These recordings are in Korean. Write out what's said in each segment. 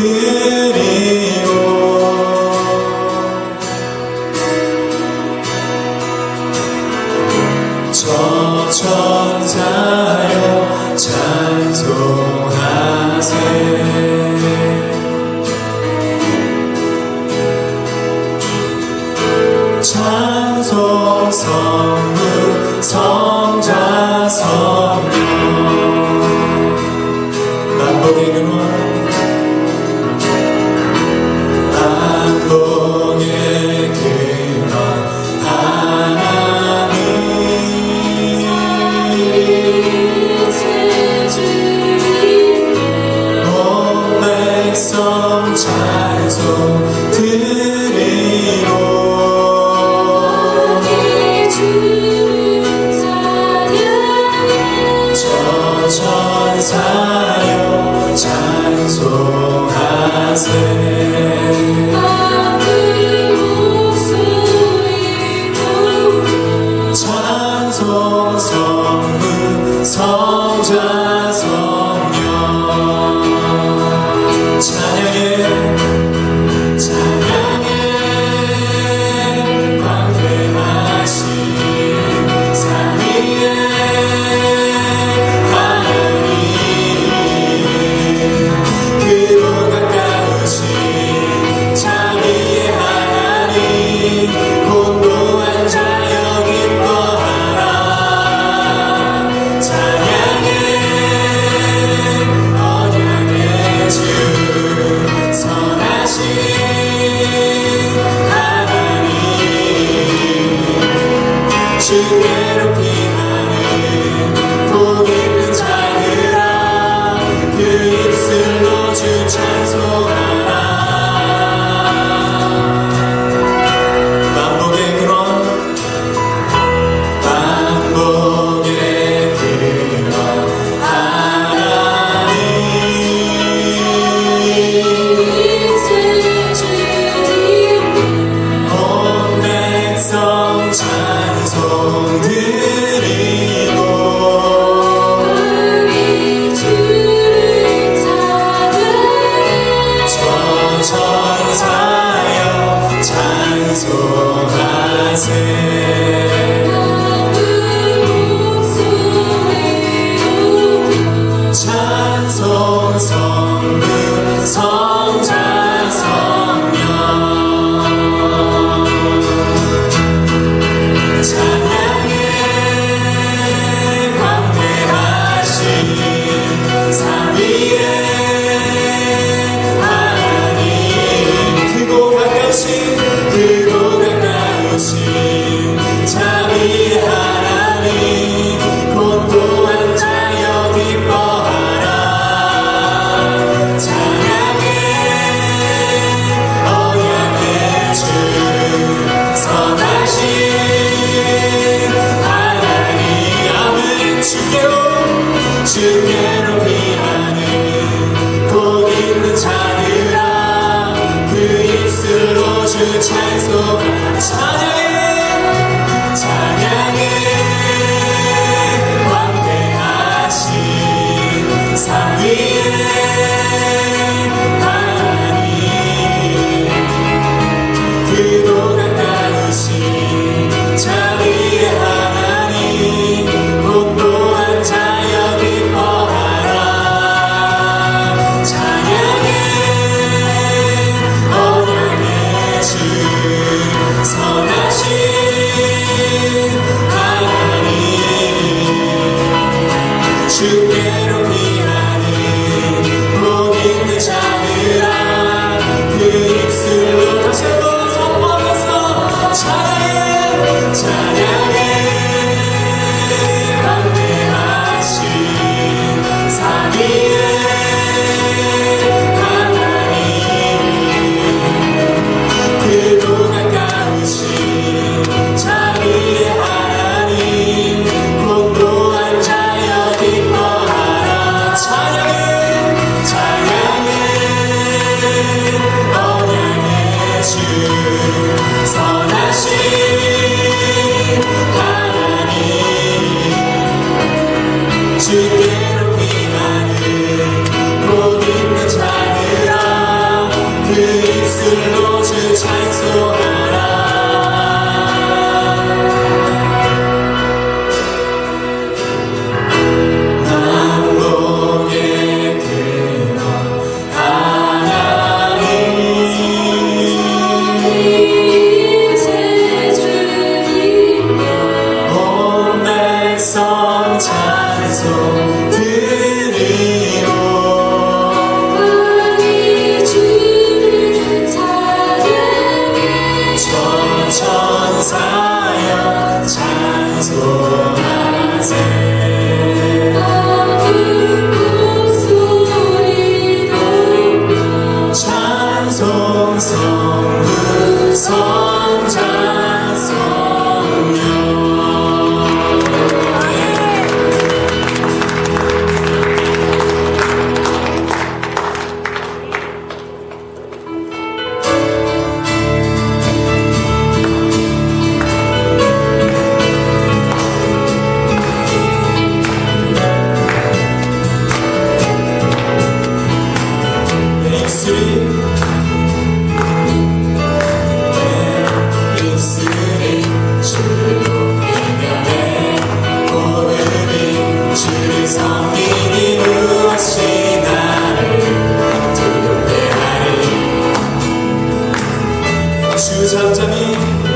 드리고 저 천사여 찬송하세 찬송 성부 성자 성령 만복의 근원 만복의 근원 하나님 온 백성 찬송 드리고 천사여 찬송하세 찬송 성부 성자 성령 찬양해 광대하신 삼위의 주께로 피하는 복 있는 자들아 그 입술로 주 찬송하라 만복의 근원 만복의 근원 하나님 온 백성 찬송 드리고 저 천사여 찬송하세 찬송 성부 성자 성령 찬양해 광대하신 삼위의 하나님 크고 가까우신 자비의 하나님 곤고한 자여 기뻐하라 찬양해 언약의 주 선하신 주께로 피하는 복 있는 자들아 그 입술로 주 찬송 찬양해 광대하신 삼위의 하나님 크고 가까우신 자비의 하나님 곤고한 자여 기뻐하라 찬양해 언약의 주 선하신 하나님 주께로 피하는 복 있는 자들아 그 입술로 다시 한번 선포하면서 찬양해 광대하신 삼위의 하나님 크고 가까우신 자비의 하나님 곤고한 자여 기뻐하라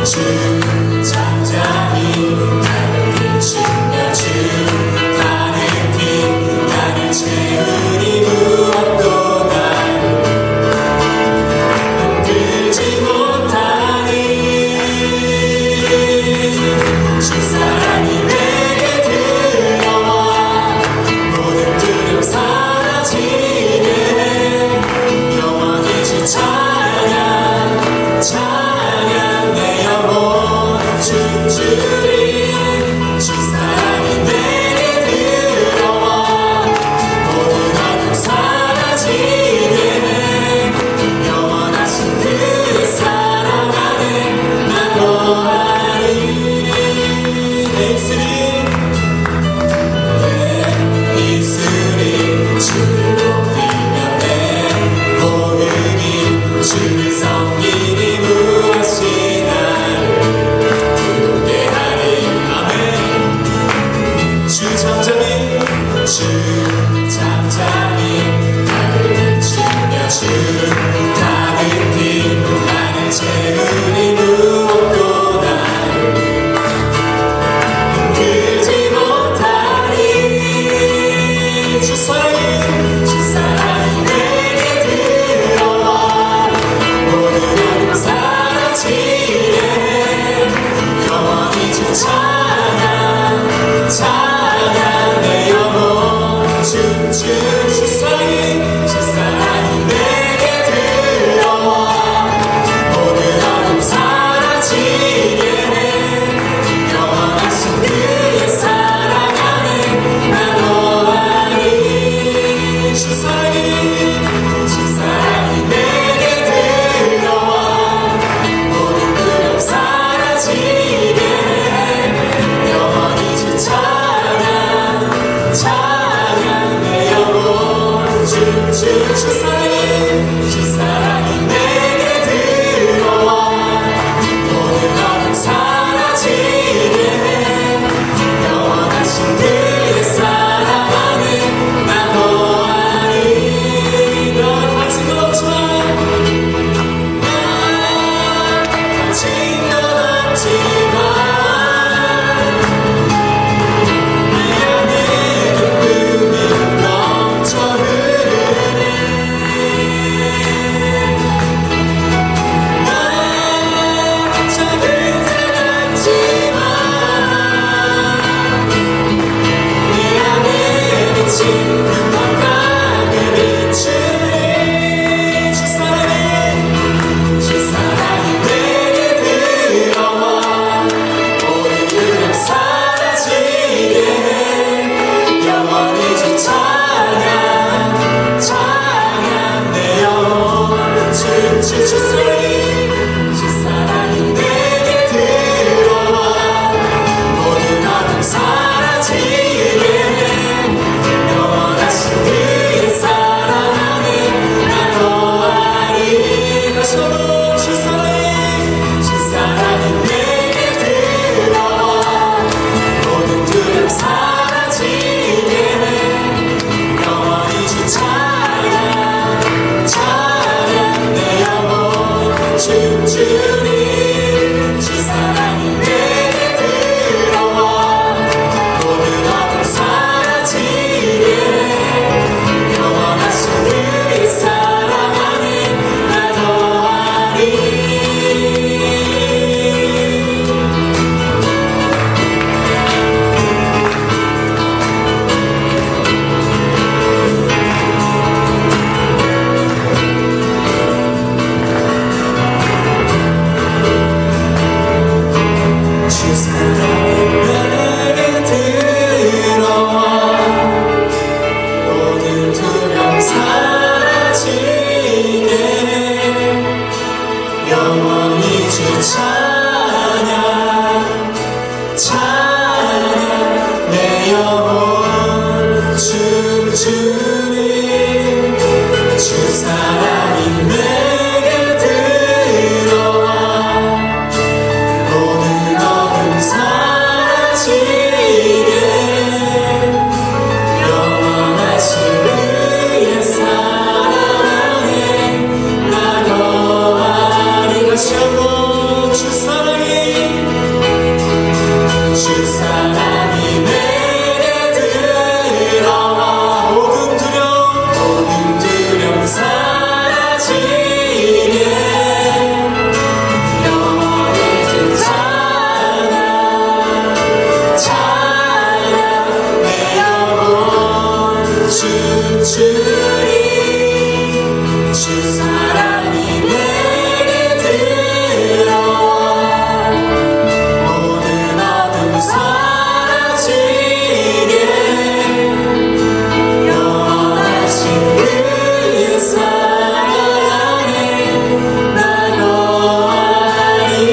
주 잠잠히 나를 비추며 주 가득히 나를 채우니 무엇도 나를 흔들지 못하니 주 사랑이 내게 들어와 모든 두려움 사라지게 영원히 주 찬양 찬양 내 영혼 춤추리 주 사랑이 내게 들어와 모든 어둠 사라지게 영원하신 그 사랑 안에 난 거하리 내 입술이 주를 높이며 내 모든 주를 섬기니 무엇이 나를 두렵게 하리 아멘 주 잠잠히 나를 비추며 주 가득히 나를 채우니 무엇도 나를 흔들지 못하리 주 사랑이 내게 들어와 모든 어둠 사라지게 영원히 주 찬양 찬양 내 영혼 춤추 주 사랑이 내게 들어와 모든 어둠 사라지게 영원하신 그의 사랑 안에 난 거하리 주 사랑이 내게 들어와 모든 두려움 사라지게 영원히 주 찬양 찬양 내 영혼 춤추 주 사랑이 내게 들어와 모든 어둠 사라지게 영원하신 그의 사랑 안에 난 거하리 넌 가진 것 없지만 가진 것 없지만 내 안에 기쁨이 넘쳐 흐르네 난 작은 새 같지만 내 안에 비친 건강을 비추리 주 사랑이 내게 들어와 모든 두려움 사라지게 영원히 주 찬양 찬양 내 영혼 춤추 주 사랑이 내게 들어와 모든 어둠 사라지게 영원하신 그의 사랑 안에 난 거하리 다시 한번 주 사랑이 내게 들어와 모든 두려움 사라지게 영원히 주 찬양 찬양 내 영혼 춤추리 주 사랑이 내게 들어와 모든 어둠 사라지게 영원하신 그의 사랑 안에 난 거하리 주 사랑이 내게 들어와 모든 두려움 사라지게 영원히 주 찬양 찬양 내 영혼 춤추리 주 사랑이 내게 들어와 모든 어둠 사라지게 영원하신 그의 사랑 안에 난 거하리 다시 한번 주 사랑이 춤추리 주 사랑이 내게 들어 모든 어둠 사라지게 영원하신 그의 사랑 안에 나 거하리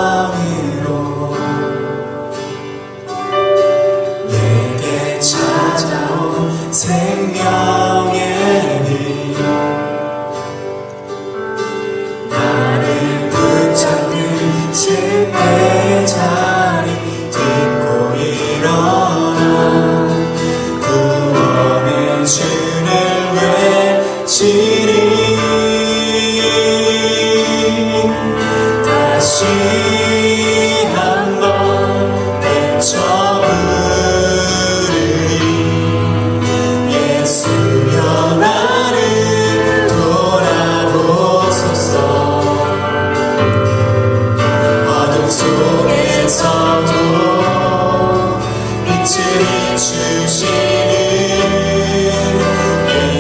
사랑으로 내게 찾아온 생명의 빛 나를 붙잡는 실패의 자리 딛고 일어나 구원의 주를 외치리 다시 한번 외쳐 부르리 예수여 나를 돌아보소서 어둠 속에서도 빛을 비추시는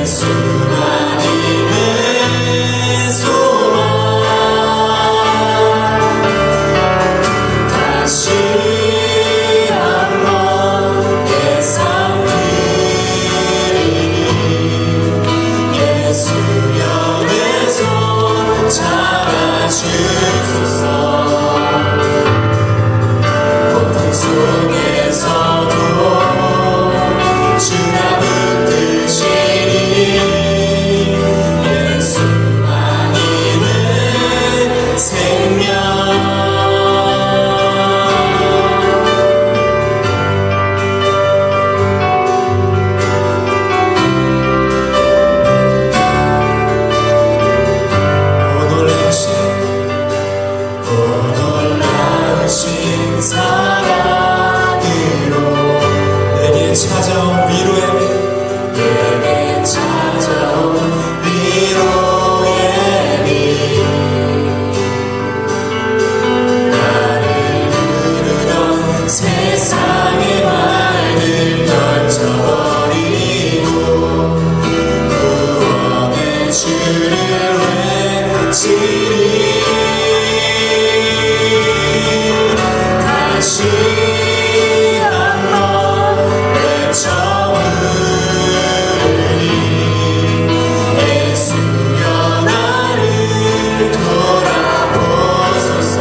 예수만이 내 소망 다시 한번 내 삶 드리니 예수여 내 손 잡아주소서 폭풍 속에서도 주가 붙드시니 예수만이 내 생명 오 놀라우신 사랑으로 내게 찾아온 위로의 빛 내게 찾아온 위로의 빛 나를 부르던 세상의 말들 던져버리고 구원의 주를 외치리 다시 한번 외쳐 부르리 예수여 나를 돌아보소서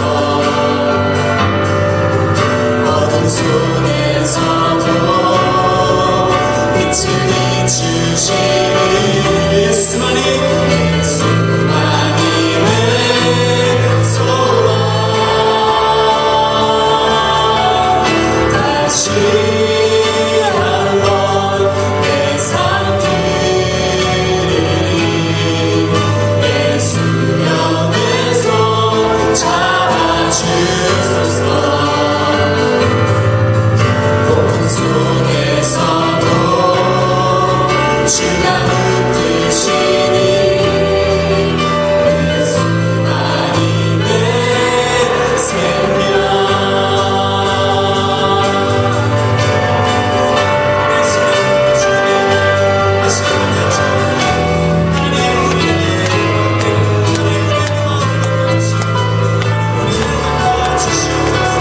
어둠 속에서도 빛을 비추시는 예수만이 내 소망 다시 한번 내 삶 드리니 예수여 내 손 잡아주소서 폭풍 속에서도 주가 붙드시니 예수만이 내 생명 주시옵소서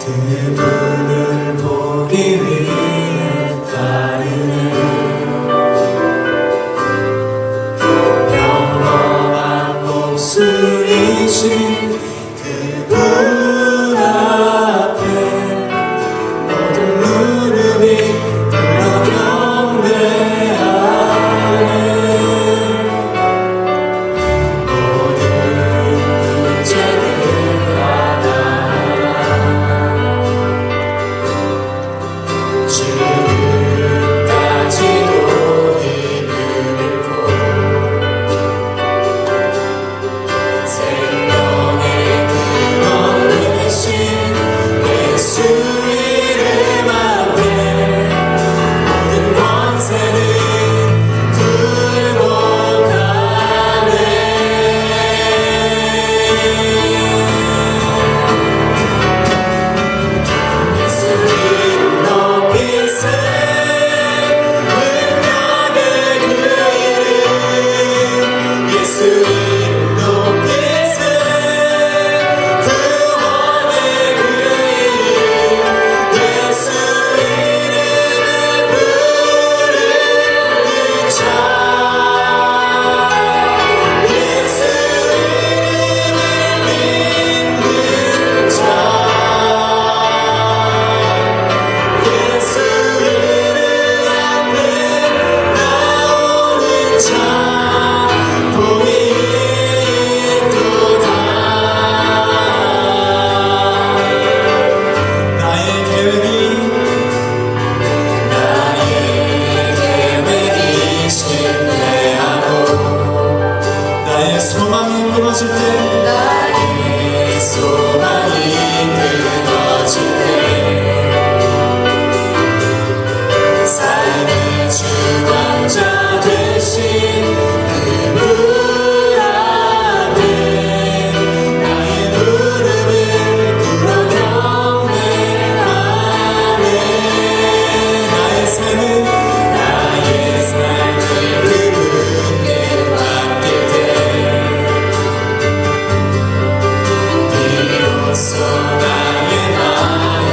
그분을 보기 위해 따르네. 영원한 목숨이신 그분 앞에 모든 무릎이 꿇어 경배하네. 모든 문제들 지금까지도 힘을 잃고 생명의 근원 되신 예수 이름 앞에 모든 권세는 굴복하네. 예수 이름 높이세. 예수 이름 높이세. 구원의 그 이름. 예수 이름을 부르는 자. 예수 이름을 믿는 자. 예수 이름 앞에 나오는 자. 복이 있도다. 나의 계획이 실패하고 나의 소망이 끊어질 때 삶의 주관자 되신 그분 앞에 나의 무릎을 꿇어 경배하네. 나의 삶을 그분께 맡길 때 비로소 나의 마음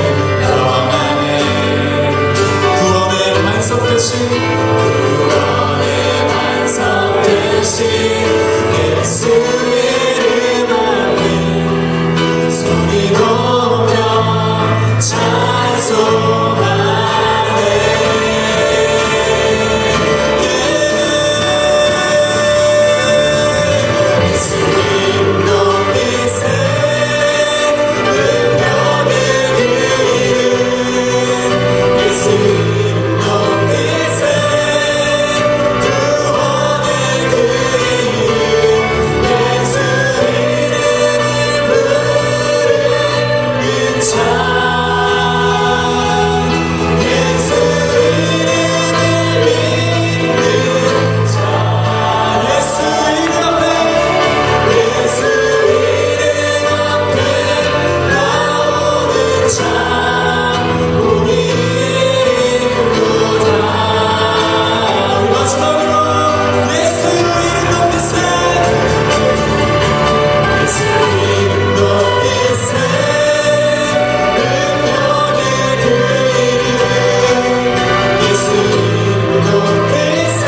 영원하네. 구원의 반석 되신 예수 이름 앞에 소리 높여 찬송하네. 예수 이름 높이세. 능력의 그 이름. 예수 이름 높이세. 구원의 그 이름. 예수 이름을 부르는 자. 예수 이름을 믿는 자. 예수 이름 앞에 나오는 자. 복이 있도다. 우리 마지막으로 예수 이름 높이세. 예수 이름 높이세. 능력의 그 이름. 예수 이름 높이세.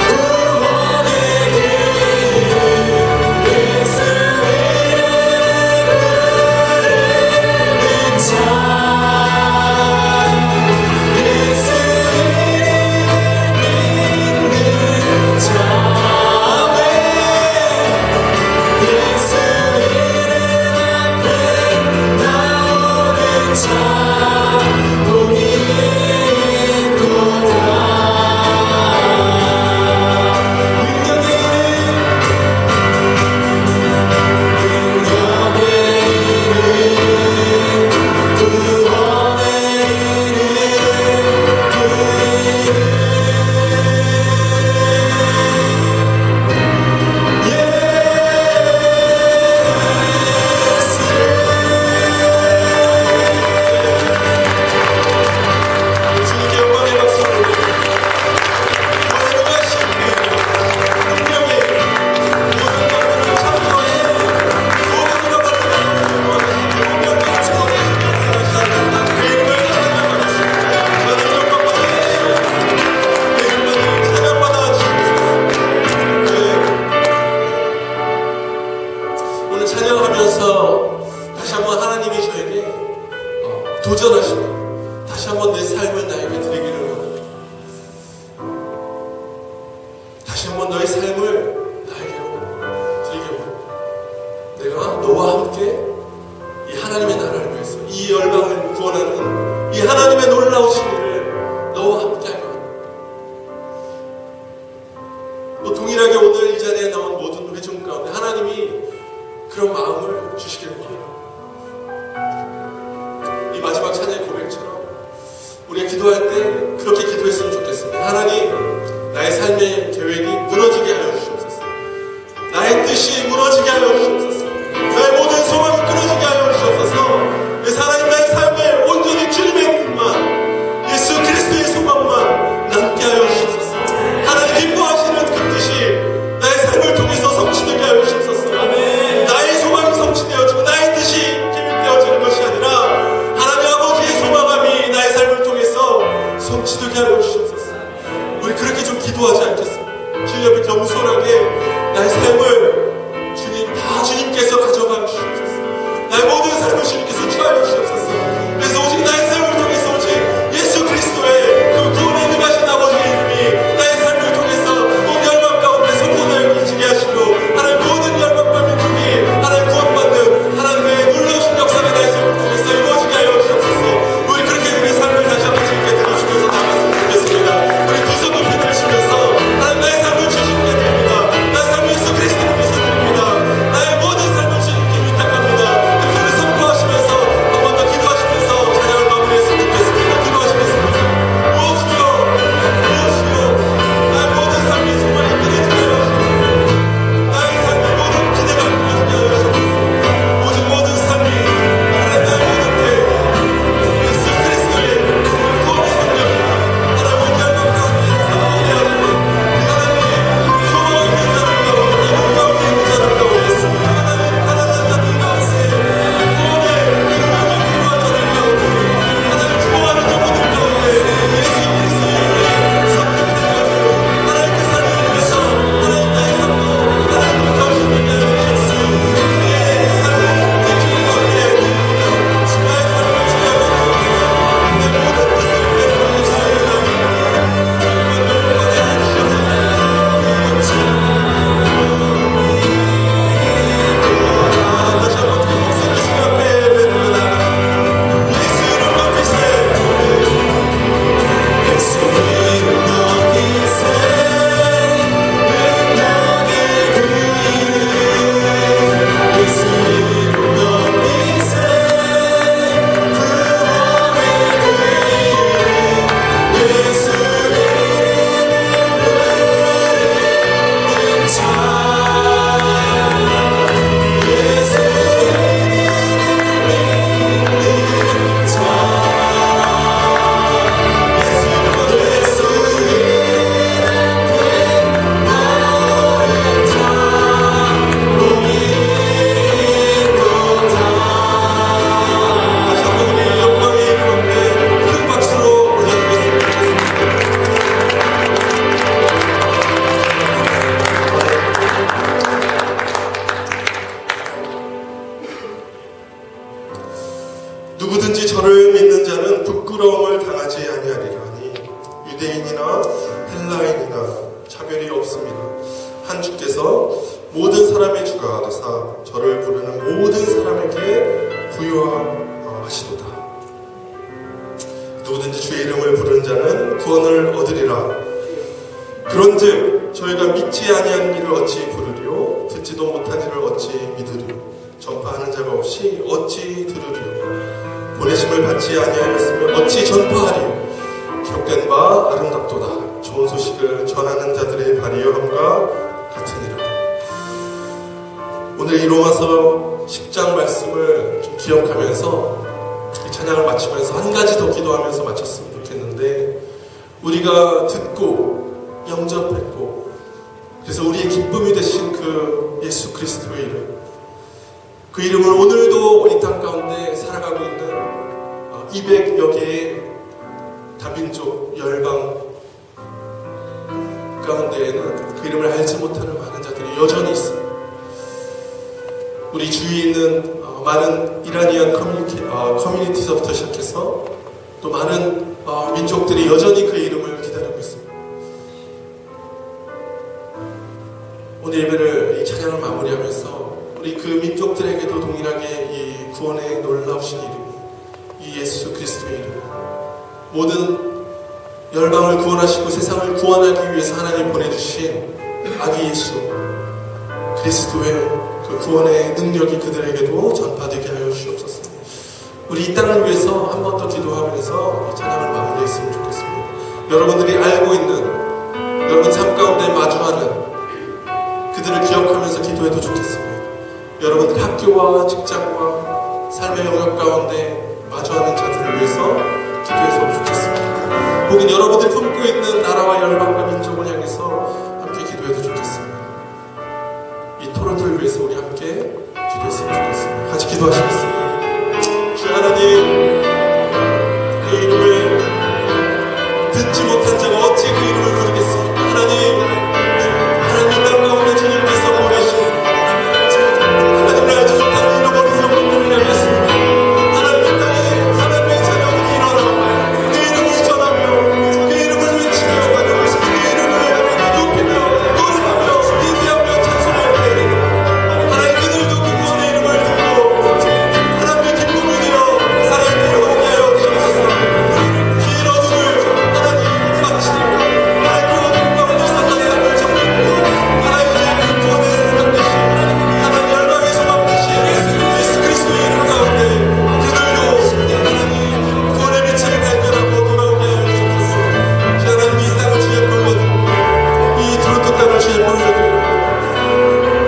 구원의 그 이름. 예수 이름을 부르는 자. 예수 이름을 믿는 자. 아멘. 예수 이름 앞에 나오는 자. 복이 있도다. 능력의 이름. 구원의 이름. 그 이름. 예수 오늘 찬양하면서 다시 한번 하나님이 저에게 도전하시고 다시 한번 내 삶을 나에게 드리기를 원합니다. 다시 한번 너의 삶을 나에게로 드리기 원합니다. 내가 너와 함께 이 하나님의 나라를 위해서 이 열방을 구원하는 이 하나님의 놀라우신 일을 너와 함께 하며 또 동일하게 오늘 이 자리에 나온 모든 회중 가운데 하나님이 그런 마음을 주시길 바랍니다. 이 마지막 찬양의 고백처럼 우리가 기도할 때 그렇게 기도했으면 좋겠습니다. 하나님, 나의 삶의 계획이 무너지게 하여 주시옵소서. 나의 뜻이 무너지게 하여 주시옵소서. 나의 모든 소망이 끊어지게 하여 주시옵소서. 그래서 하나님, 나의 삶에 온전히 주님의 뜻만, 예수 그리스도의 소망만 남게 하여 주시옵소서. 하나님 기뻐하시는 그 뜻이 나의 삶을 통해서 성취되게 하여 주시옵소서. 나의 소망이 성취되어지고 나의 뜻이 계획되어지는 것이 아니라 하나님 아버지의 소망함이 나의 삶을 통해서 성취되게 하여 주시옵소서. 우리 그렇게 좀 기도하지 않겠습니까? 주님 옆에 겸손하게 나의 삶을 주님 다 주님께서 가져가 주시옵소서. 나의 모든 삶을 주님께서 취하여 주시옵소서. 그래서 오직 나의 삶을 통해서 오직 예수 그리스도의 그 구원에 임하신 아버지의 이름이 나의 삶을 통해서 온 열방 가운데 선포되어지게 하시고 하나님 모든 열방과 민족이 하나님 구원받는 하나님의 놀라우신 역사가 나의 삶을 통해서 이루어지게 하여 주시옵소서. 우리 그렇게 우리의 삶을 다시 한번 주님께 드리시면서 나갔으면 좋겠습니다. 우리 두 손 높이 들으시면서 하나님 나의 삶을 주님께 드립니다. 나의 삶을 예수 그리스도님께서 드립니다. 나의 모든 삶을 주님께 위탁합니다. 그를 선포하시면서 한 번 더 기도하시면서 찬양을 마무리했으면 좋겠습니다. 기도하시겠습니다. 무엇이요 나의 모든 삶이 정말 이끌어지게 하여 주시옵소서. 나의 삶의 모든 기대가 이끌어지게 하여 주시옵소서. 오직 모든 삶이 하나님 나의 모든 계획 예수 그리스도의 구원의 성령 하나님 온 열방 가운데 사모하게 하시고 하나님 소망 있는 자들 가운데 이런 가운데 있는 자들 가운데 하나님 가난한 자들 가운데 구원의 이루어진 필요한 자들 가운데 하나님 구원하는 영혼들 가운데 예수 그리스도의 이름이 성령이 되어지고 하나님 그 삶을 위해서 하나님 나의 삶도 하나님을 거룩하게 하여 주시옵소서. 우리의 삶을 주님 앞에 드립니다. 나의 삶을 주님 앞에 드립니다. 내 모든 뜻을 내려놓겠습니다. 주님과 결혼하게 해주시옵소서. 다시 한번 그 목소리 주님 앞에 내려놓습니다. 예수 이름 높이세. 예수 이름 높이세. 능력의 그 이름. 예수 이름 높이세. 구원의 그 이름. 예수 이름은 자. 예수 이름은 자. 예수 다시 한번 우리 영광의 이름 앞에 큰 박수로 올려드렸으면 좋겠습니다. 누구든지 저를 믿는 자는 부끄러움을 당하지 아니하리라니 유대인이나 헬라인이나 차별이 없습니다. 한 주께서 모든 사람의 주가 되사 저를 부르는 모든 사람에게 부유하시도다. 누구든지 주의 이름을 부르는 자는 구원을 얻으리라. 그런즉 저희가 믿지 아니한 일을 어찌 부르리요 듣지도 못한 일을 어찌 믿으리요 전파하는 자가 없이 어찌 들으리요 보내심을 받지 아니하였으면 어찌 전파하리요 기록된 바 아름답도다. 좋은 소식을 전하는 자들의 발이여함과 같으니라. 오늘 이 로마서 10장 말씀을 좀 기억하면서 이 찬양을 마치면서 한 가지 더 기도하면서 마쳤으면 좋겠는데, 우리가 듣고 영접했고 그래서 우리의 기쁨이 되신 그 예수 그리스도의 이름, 그 이름을 오늘도 이 땅 가운데 살아가고 있는 200여 개의 다민족 열방 가운데에는 그 이름을 알지 못하는 많은 자들이 여전히 있습니다. 우리 주위에 있는 많은 이라니안 커뮤니티서부터 시작해서 또 많은 민족들이 여전히 그의 이름을 기다리고 있습니다. 오늘 예배를 이 찬양을 마무리하면서 우리 그 민족들에게도 동일하게 이 구원의 놀라우신 이름, 이 예수 그리스도의 이름, 모든 열방을 구원하시고 세상을 구원하기 위해서 하나님 보내주신 아기 예수 그리스도의 그 구원의 능력이 그들에게도 전파되게 하여 주옵소서. 우리 이 땅을 위해서 한 번 더 기도하면서 이 찬양을 마무리했으면 좋겠습니다. 여러분들이 알고 있는 여러분 삶 가운데 마주하는 그들을 기억하면서 기도해도 좋겠습니다. 여러분들 학교와 직장과 삶의 영역 가운데 마주하는 자들을 위해서 기도해서 좋겠습니다. 혹은 여러분들이 품고 있는 나라와 열방과 민족을 향해서 함께 기도해도 좋겠습니다. 이 토론토를 위해서 우리 함께 기도했으면 좋겠습니다. 같이 기도하시겠습니다. 주 하나님, 그 이름을 듣지 못한 자가 어찌 그 이름을 부르겠습니까? 하나님 땅 가운데 주님께서 보내신 하나님 나의 주님께서 잃어버린 성도들을 향했습니다. 하나님 이 땅에 하나님의 자녀들이 일어나 그 이름을 전하며 그 이름을 외치며 그 이름을 높이며 노래하며 예배하며 찬송하며 하나님 그들도 그 구원의 이름을 듣고 하나님의 기쁨을 누려 하나님께 오게 하여 주옵소서. 긴 어둠을 하나님 마치고 하나님 그 어둠 가운데서 하나님을 정리하고 하나님의 그 구원의 세상 되신 하나님 열방의 소망 되신 예수 그리스도의 이름 가운데 그들도 하나님 구원의 빛을 발견하고 돌아오게 하여 주옵소서. 하나님 이 땅을 주의 벌로 두고 이 두루트 땅을 주의 벌로 두고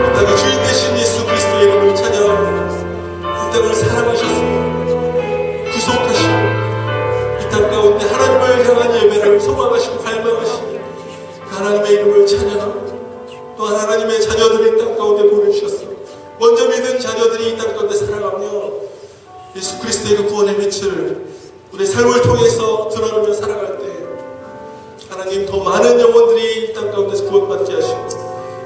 이 땅의 주인 되신 예수 그리스도의 이름을 찬양하고 이 땅을 사랑하셨습니다. 구속하시고 이 땅 가운데 하나님을 향한 예배를 소망하시고 갈망하시고 하나님의 이름을 찬양하고 또 하나님의 자녀들이 이 땅 가운데 보내주셨습니다. 먼저 믿은 자녀들이 이 땅 가운데 살아가며 예수 그리스도의 그 구원의 빛을 우리의 삶을 통해서 드러내며 살아갈 때 하나님 더 많은 영혼들이 이 땅 가운데서 구원받게 하시고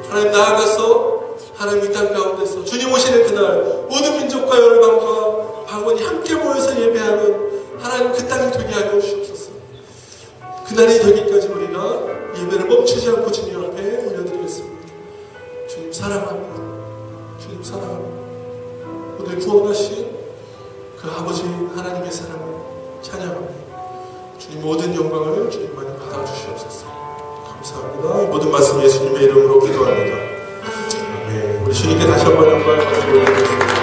하나님 나아가서 하나님 이 땅 가운데서 주님 오시는 그날 모든 민족과 열방과 방언이 함께 모여서 예배하는 하나님 그 땅이 되게 하여 주옵소서. 그날이 되기까지 우리가 예배를 멈추지 않고 주님 앞에 올려드리겠습니다. 주님 사랑합니다. 주님 사랑합니다. 오늘 구원하신 그 아버지 하나님의 사랑을 찬양합니다. 주님 모든 영광을 주님만이 받아주시옵소서. 감사합니다. 이 모든 말씀 예수님의 이름으로 기도합니다. 아멘. 우리 주님께 다시 한번 영광을 올려드리겠습니다.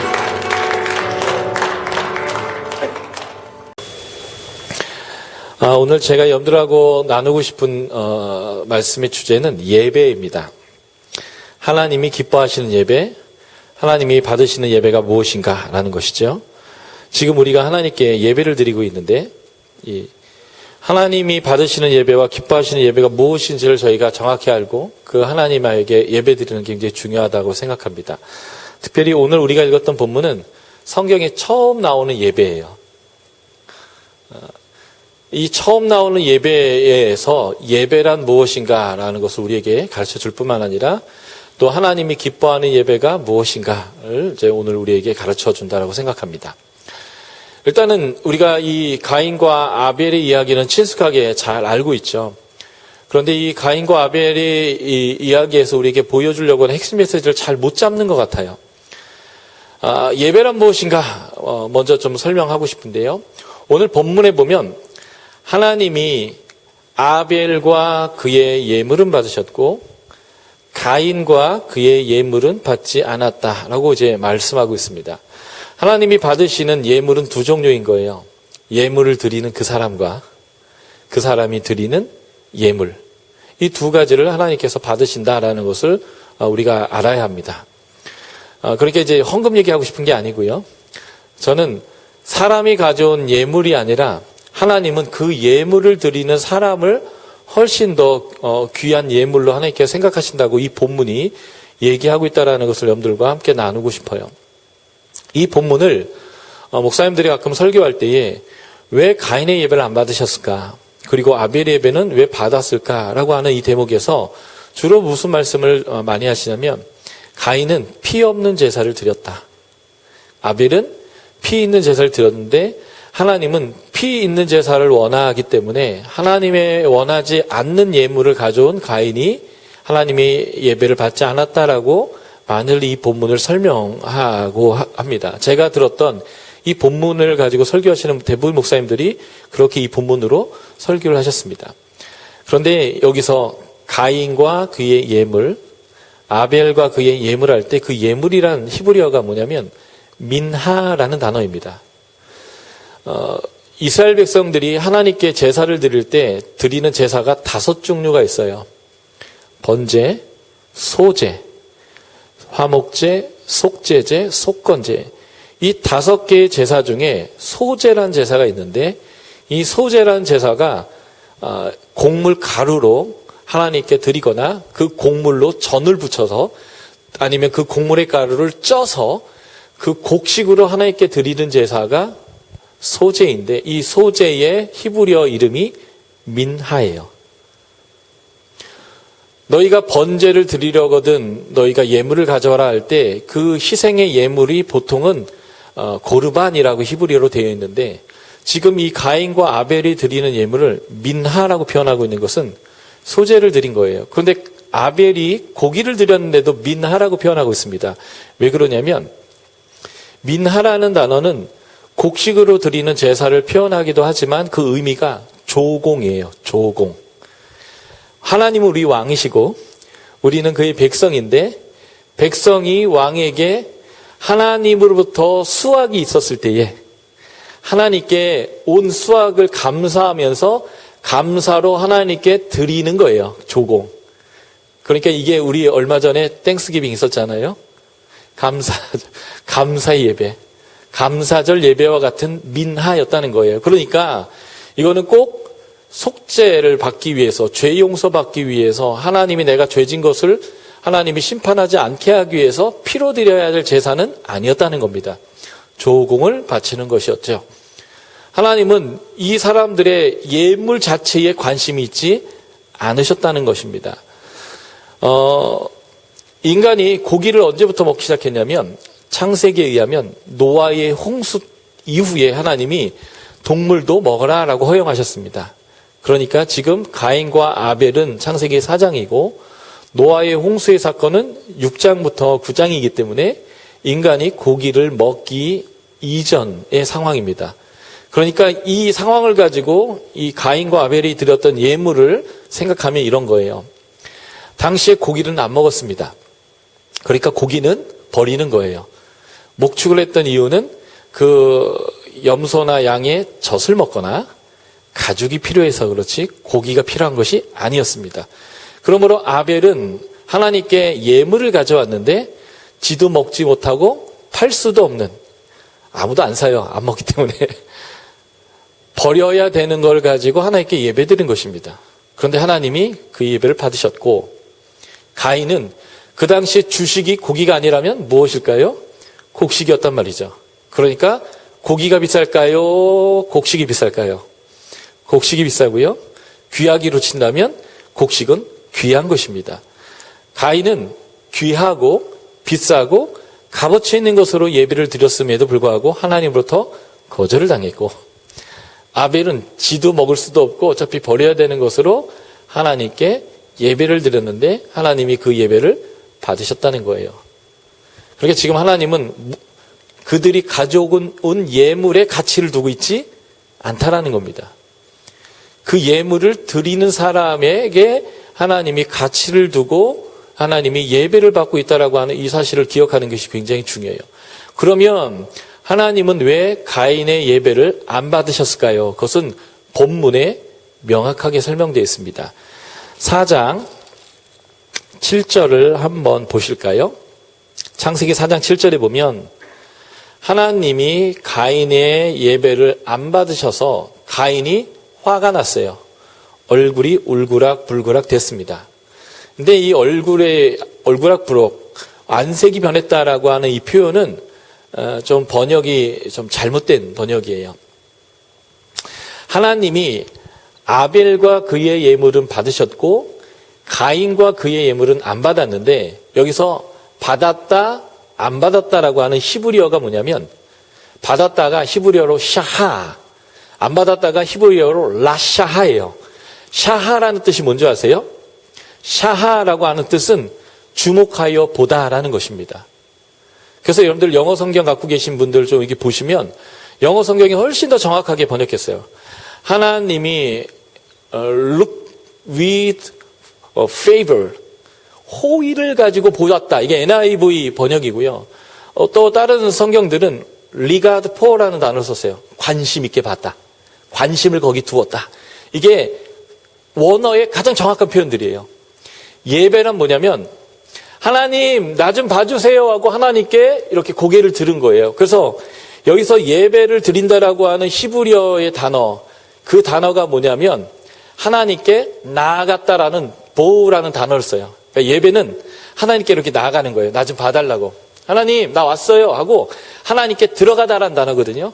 오늘 제가 여러분들하고 나누고 싶은 말씀의 주제는 예배입니다. 하나님이 기뻐하시는 예배, 하나님이 받으시는 예배가 무엇인가 라는 것이죠. 지금 우리가 하나님께 예배를 드리고 있는데 하나님이 받으시는 예배와 기뻐하시는 예배가 무엇인지를 저희가 정확히 알고 그 하나님에게 예배 드리는 게 굉장히 중요하다고 생각합니다. 특별히 오늘 우리가 읽었던 본문은 성경에 처음 나오는 예배예요. 이 처음 나오는 예배에서 예배란 무엇인가라는 것을 우리에게 가르쳐 줄 뿐만 아니라 또 하나님이 기뻐하는 예배가 무엇인가를 이제 오늘 우리에게 가르쳐 준다라고 생각합니다. 일단은 우리가 이 가인과 아벨의 이야기는 친숙하게 잘 알고 있죠. 그런데 이 가인과 아벨의 이 이야기에서 우리에게 보여주려고 하는 핵심 메시지를 잘 못 잡는 것 같아요. 예배란 무엇인가 먼저 좀 설명하고 싶은데요. 오늘 본문에 보면 하나님이 아벨과 그의 예물은 받으셨고 가인과 그의 예물은 받지 않았다라고 이제 말씀하고 있습니다. 하나님이 받으시는 예물은 두 종류인 거예요. 예물을 드리는 그 사람과 그 사람이 드리는 예물. 이 두 가지를 하나님께서 받으신다라는 것을 우리가 알아야 합니다. 그러니까 이제 헌금 얘기하고 싶은 게 아니고요. 저는 사람이 가져온 예물이 아니라 하나님은 그 예물을 드리는 사람을 훨씬 더 귀한 예물로 하나님께서 생각하신다고 이 본문이 얘기하고 있다는 것을 여러분들과 함께 나누고 싶어요. 이 본문을 목사님들이 가끔 설교할 때에 왜 가인의 예배를 안 받으셨을까? 그리고 아벨의 예배는 왜 받았을까라고 하는 이 대목에서 주로 무슨 말씀을 많이 하시냐면 가인은 피 없는 제사를 드렸다. 아벨은 피 있는 제사를 드렸는데 하나님은 피 있는 제사를 원하기 때문에 하나님의 원하지 않는 예물을 가져온 가인이 하나님의 예배를 받지 않았다라고 만일 이 본문을 설명하고 합니다. 제가 들었던 이 본문을 가지고 설교하시는 대부분 목사님들이 그렇게 이 본문으로 설교를 하셨습니다. 그런데 여기서 가인과 그의 예물, 아벨과 그의 예물을 할 때 그 예물이란 히브리어가 뭐냐면 민하라는 단어입니다. 이스라엘 백성들이 하나님께 제사를 드릴 때 드리는 제사가 5종류가 있어요. 번제, 소제, 화목제, 속제제, 속건제. 이 5개의 제사 중에 소제라는 제사가 있는데 이 소제라는 제사가 곡물 가루로 하나님께 드리거나 그 곡물로 전을 붙여서 아니면 그 곡물의 가루를 쪄서 그 곡식으로 하나님께 드리는 제사가 소제인데 이 소제의 히브리어 이름이 민하예요. 너희가 번제를 드리려거든 너희가 예물을 가져와라 할 때 그 희생의 예물이 보통은 고르반이라고 히브리어로 되어 있는데 지금 이 가인과 아벨이 드리는 예물을 민하라고 표현하고 있는 것은 소제를 드린 거예요. 그런데 아벨이 고기를 드렸는데도 민하라고 표현하고 있습니다. 왜 그러냐면 민하라는 단어는 곡식으로 드리는 제사를 표현하기도 하지만 그 의미가 조공이에요. 조공. 하나님은 우리 왕이시고 우리는 그의 백성인데 백성이 왕에게 하나님으로부터 수확이 있었을 때에 하나님께 온 수확을 감사하면서 감사로 하나님께 드리는 거예요. 조공. 그러니까 이게 우리 얼마 전에 땡스기빙 있었잖아요. 감사 예배. 감사절 예배와 같은 민하였다는 거예요. 그러니까 이거는 꼭 속죄를 받기 위해서, 죄 용서 받기 위해서 하나님이 내가 죄진 것을 하나님이 심판하지 않게 하기 위해서 피로 드려야 될 제사는 아니었다는 겁니다. 조공을 바치는 것이었죠. 하나님은 이 사람들의 예물 자체에 관심이 있지 않으셨다는 것입니다. 인간이 고기를 언제부터 먹기 시작했냐면 창세기에 의하면 노아의 홍수 이후에 하나님이 동물도 먹어라라고 허용하셨습니다. 그러니까 지금 가인과 아벨은 창세기 4장이고 노아의 홍수의 사건은 6장부터 9장이기 때문에 인간이 고기를 먹기 이전의 상황입니다. 그러니까 이 상황을 가지고 이 가인과 아벨이 드렸던 예물을 생각하면 이런 거예요. 당시에 고기는 안 먹었습니다. 그러니까 고기는 버리는 거예요. 목축을 했던 이유는 그 염소나 양의 젖을 먹거나 가죽이 필요해서 그렇지 고기가 필요한 것이 아니었습니다. 그러므로 아벨은 하나님께 예물을 가져왔는데 지도 먹지 못하고 팔 수도 없는, 아무도 안 사요. 안 먹기 때문에 버려야 되는 걸 가지고 하나님께 예배드린 것입니다. 그런데 하나님이 그 예배를 받으셨고 가인은 그 당시에 주식이 고기가 아니라면 무엇일까요? 곡식이었단 말이죠. 그러니까 고기가 비쌀까요? 곡식이 비쌀까요? 곡식이 비싸고요. 귀하기로 친다면 곡식은 귀한 것입니다. 가인은 귀하고 비싸고 값어치 있는 것으로 예배를 드렸음에도 불구하고 하나님으로부터 거절을 당했고 아벨은 지도 먹을 수도 없고 어차피 버려야 되는 것으로 하나님께 예배를 드렸는데 하나님이 그 예배를 받으셨다는 거예요. 그러니까 지금 하나님은 그들이 가져온 예물의 가치를 두고 있지 않다라는 겁니다. 그 예물을 드리는 사람에게 하나님이 가치를 두고 하나님이 예배를 받고 있다라고 하는 이 사실을 기억하는 것이 굉장히 중요해요. 그러면 하나님은 왜 가인의 예배를 안 받으셨을까요? 그것은 본문에 명확하게 설명되어 있습니다. 4장 7절을 한번 보실까요? 창세기 4장 7절에 보면 하나님이 가인의 예배를 안 받으셔서 가인이 화가 났어요. 얼굴이 울그락불그락 됐습니다. 근데 이 얼굴에 얼그락불락 안색이 변했다라고 하는 이 표현은 좀 번역이 좀 잘못된 번역이에요. 하나님이 아벨과 그의 예물은 받으셨고 가인과 그의 예물은 안 받았는데 여기서 받았다, 안 받았다라고 하는 히브리어가 뭐냐면, 받았다가 히브리어로 샤하, 안 받았다가 히브리어로 라샤하예요. 샤하라는 뜻이 뭔지 아세요? 샤하라고 하는 뜻은 주목하여 보다라는 것입니다. 그래서 여러분들 영어 성경 갖고 계신 분들 좀 이렇게 보시면 영어 성경이 훨씬 더 정확하게 번역했어요. 하나님이 look with favor, 호의를 가지고 보았다. 이게 NIV 번역이고요. 또 다른 성경들은 regard for라는 단어를 썼어요. 관심 있게 봤다. 관심을 거기 두었다. 이게 원어의 가장 정확한 표현들이에요. 예배란 뭐냐면 하나님 나 좀 봐주세요 하고 하나님께 이렇게 고개를 들은 거예요. 그래서 여기서 예배를 드린다라고 하는 히브리어의 단어, 그 단어가 뭐냐면 하나님께 나아갔다라는 보우라는 단어를 써요. 그러니까 예배는 하나님께 이렇게 나아가는 거예요. 나 좀 봐달라고. 하나님 나 왔어요 하고 하나님께 들어가다라는 단어거든요.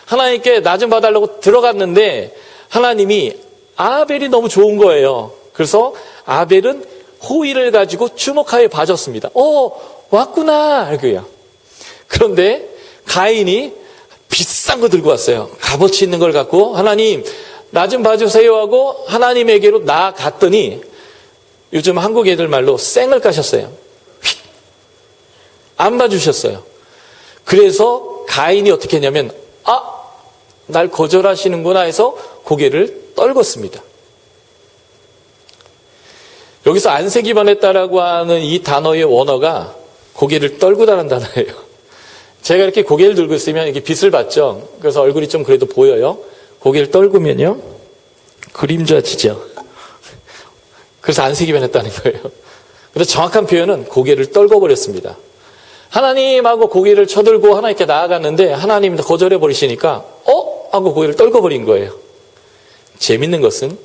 하나님께 나 좀 봐달라고 들어갔는데 하나님이 아벨이 너무 좋은 거예요. 그래서 아벨은 호의를 가지고 주목하여 봐줬습니다. 왔구나 이거예요. 그런데 가인이 비싼 거 들고 왔어요. 값어치 있는 걸 갖고 하나님 나 좀 봐주세요 하고 하나님에게로 나아갔더니 요즘 한국 애들 말로 쌩을 까셨어요. 안 봐주셨어요. 그래서 가인이 어떻게 했냐면 날 거절하시는구나 해서 고개를 떨궜습니다. 여기서 안색이 변했다라고 하는 이 단어의 원어가 고개를 떨구다라는 단어예요. 제가 이렇게 고개를 들고 있으면 이렇게 빛을 받죠. 그래서 얼굴이 좀 그래도 보여요. 고개를 떨구면요. 그림자지죠. 그래서 안색이 변했다는 거예요. 그래서 정확한 표현은 고개를 떨궈버렸습니다. 하나님하고 고개를 쳐들고 하나님께 나아갔는데 하나님이 거절해 버리시니까 하고 고개를 떨궈버린 거예요. 재밌는 것은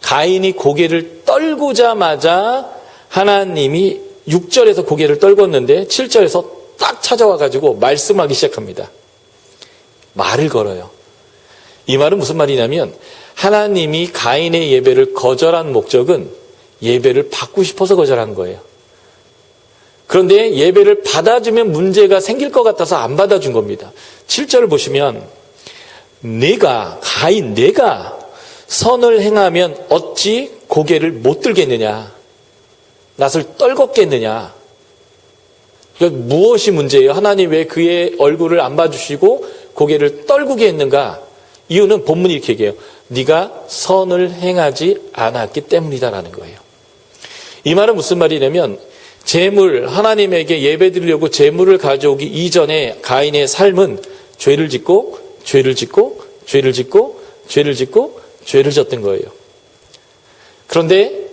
가인이 고개를 떨구자마자 하나님이 6절에서 고개를 떨궜는데 7절에서 딱 찾아와가지고 말씀하기 시작합니다. 말을 걸어요. 이 말은 무슨 말이냐면 하나님이 가인의 예배를 거절한 목적은 예배를 받고 싶어서 거절한 거예요. 그런데 예배를 받아주면 문제가 생길 것 같아서 안 받아준 겁니다. 7절을 보시면 가인 내가 선을 행하면 어찌 고개를 못 들겠느냐, 낯을 떨궜겠느냐. 그러니까 무엇이 문제예요? 하나님 왜 그의 얼굴을 안 봐주시고 고개를 떨구게 했는가? 이유는 본문이 이렇게 얘기해요. 네가 선을 행하지 않았기 때문이다라는 거예요. 이 말은 무슨 말이냐면 제물, 하나님에게 예배드리려고 제물을 가져오기 이전에 가인의 삶은 죄를 짓고 죄를 짓고 죄를 짓고 죄를 짓고 죄를 졌던 거예요. 그런데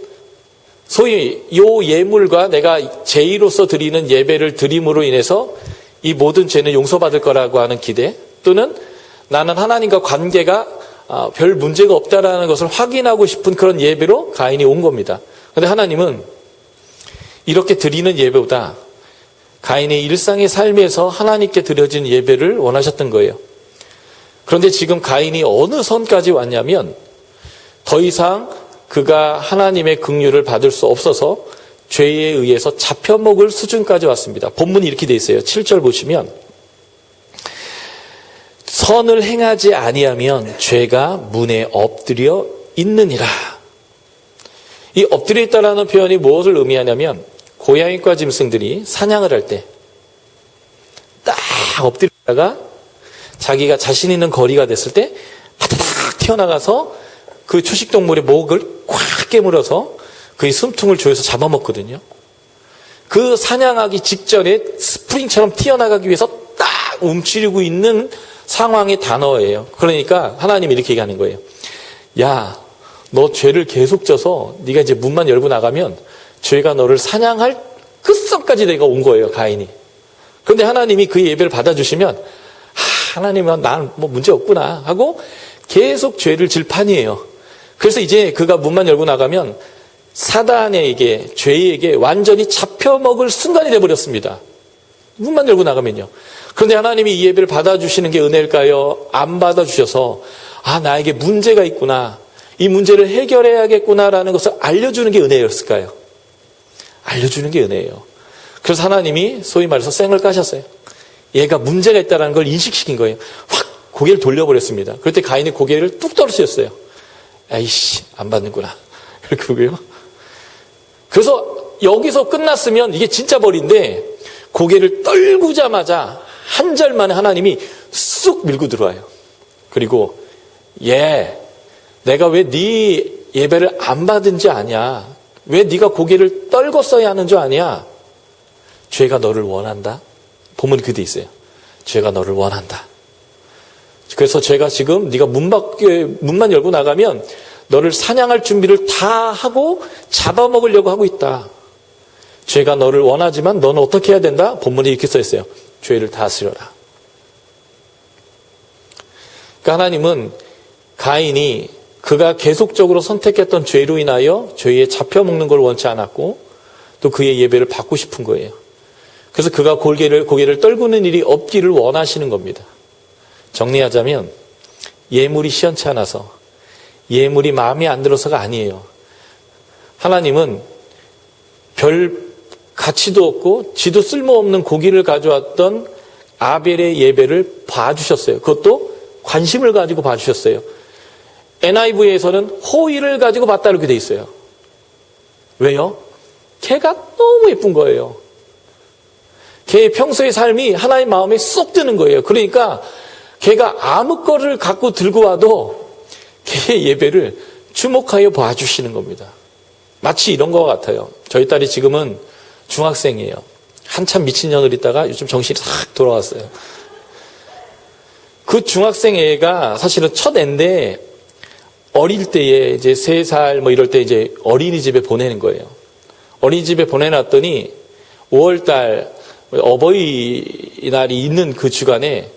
소위 이 예물과 내가 제의로서 드리는 예배를 드림으로 인해서 이 모든 죄는 용서받을 거라고 하는 기대, 또는 나는 하나님과 관계가 별 문제가 없다라는 것을 확인하고 싶은 그런 예배로 가인이 온 겁니다. 그런데 하나님은 이렇게 드리는 예배보다 가인의 일상의 삶에서 하나님께 드려진 예배를 원하셨던 거예요. 그런데 지금 가인이 어느 선까지 왔냐면 더 이상 그가 하나님의 긍휼을 받을 수 없어서 죄에 의해서 잡혀먹을 수준까지 왔습니다. 본문이 이렇게 돼 있어요. 7절 보시면 선을 행하지 아니하면 죄가 문에 엎드려 있느니라. 이 엎드려 있다라는 표현이 무엇을 의미하냐면 고양이과 짐승들이 사냥을 할 때 딱 엎드리다가 자기가 자신 있는 거리가 됐을 때 파타닥 튀어나가서 그 초식동물의 목을 꽉 깨물어서 그의 숨통을 조여서 잡아먹거든요. 그 사냥하기 직전에 스프링처럼 튀어나가기 위해서 딱 움츠리고 있는 상황의 단어예요. 그러니까 하나님이 이렇게 얘기하는 거예요. 야, 너 죄를 계속 져서 네가 이제 문만 열고 나가면 죄가 너를 사냥할 끝선까지 내가 온 거예요, 가인이. 그런데 하나님이 그 예배를 받아주시면 하나님은 난 뭐 문제 없구나 하고 계속 죄를 질 판이에요. 그래서 이제 그가 문만 열고 나가면 사단에게, 죄에게 완전히 잡혀먹을 순간이 돼버렸습니다. 문만 열고 나가면요. 그런데 하나님이 이 예배를 받아주시는 게 은혜일까요? 안 받아주셔서 나에게 문제가 있구나, 이 문제를 해결해야겠구나라는 것을 알려주는 게 은혜였을까요? 알려주는 게 은혜예요. 그래서 하나님이 소위 말해서 쌩을 까셨어요. 얘가 문제가 있다는 걸 인식시킨 거예요. 확 고개를 돌려버렸습니다. 그럴 때 가인이 고개를 뚝 떨어뜨렸어요. 에이씨, 안 받는구나. 이렇게 보고요. 그래서 여기서 끝났으면 이게 진짜 벌인데 고개를 떨구자마자 한 절 만에 하나님이 쑥 밀고 들어와요. 그리고 내가 왜 네 예배를 안 받은지 아냐? 왜 네가 고개를 떨궜어야 하는 줄 아냐? 죄가 너를 원한다. 본문이 그대 있어요. 죄가 너를 원한다. 그래서 죄가 지금 네가 문만 열고 나가면 너를 사냥할 준비를 다 하고 잡아먹으려고 하고 있다. 죄가 너를 원하지만 너는 어떻게 해야 된다? 본문에 이렇게 써 있어요. 죄를 다스려라. 그러니까 하나님은 가인이 그가 계속적으로 선택했던 죄로 인하여 죄에 잡혀먹는 걸 원치 않았고 또 그의 예배를 받고 싶은 거예요. 그래서 그가 고개를 떨구는 일이 없기를 원하시는 겁니다. 정리하자면 예물이 시원치 않아서 예물이 마음에 안 들어서가 아니에요. 하나님은 별 가치도 없고 지도 쓸모없는 고기를 가져왔던 아벨의 예배를 봐주셨어요. 그것도 관심을 가지고 봐주셨어요. NIV에서는 호의를 가지고 봤다 이렇게 돼 있어요. 왜요? 걔가 너무 예쁜 거예요. 걔의 평소의 삶이 하나님 마음에 쏙 드는 거예요. 그러니까 걔가 아무 거를 갖고 들고 와도 걔의 예배를 주목하여 봐주시는 겁니다. 마치 이런 것 같아요. 저희 딸이 지금은 중학생이에요. 한참 미친년을 있다가 요즘 정신이 싹 돌아왔어요. 그 중학생 애가 사실은 첫 애인데 어릴 때에 이제 3살 뭐 이럴 때 이제 어린이집에 보내는 거예요. 어린이집에 보내놨더니 5월달 어버이날이 있는 그 주간에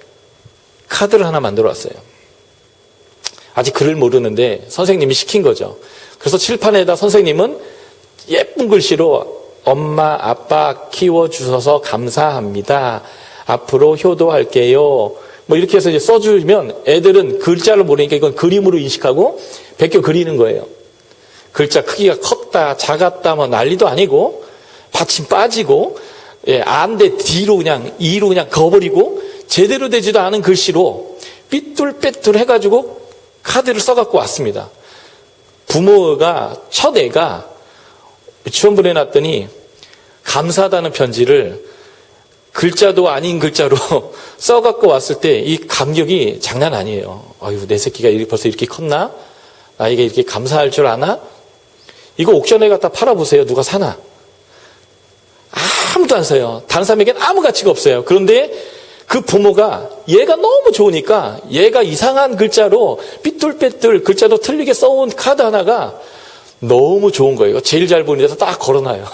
카드를 하나 만들어 왔어요. 아직 글을 모르는데 선생님이 시킨 거죠. 그래서 칠판에다 선생님은 예쁜 글씨로 엄마 아빠 키워주셔서 감사합니다. 앞으로 효도할게요. 뭐 이렇게 해서 이제 써주면 애들은 글자를 모르니까 이건 그림으로 인식하고 베껴 그리는 거예요. 글자 크기가 컸다 작았다 뭐 난리도 아니고 받침 빠지고 안돼 뒤로 그냥 이로 그냥 거버리고 제대로 되지도 않은 글씨로 삐뚤빼뚤 해가지고 카드를 써갖고 왔습니다. 부모가 첫 애가 유치원 보내놨더니 감사하다는 편지를 글자도 아닌 글자로 써갖고 왔을 때 이 감격이 장난 아니에요. 아유, 내 새끼가 벌써 이렇게 컸나? 나에게 이렇게 감사할 줄 아나? 이거 옥션에 갖다 팔아보세요. 누가 사나? 아무도 안 사요. 다른 사람에겐 아무 가치가 없어요. 그런데 그 부모가 얘가 너무 좋으니까 얘가 이상한 글자로 삐뚤빼뚤 글자도 틀리게 써온 카드 하나가 너무 좋은 거예요. 제일 잘 보이는 데서 딱 걸어놔요.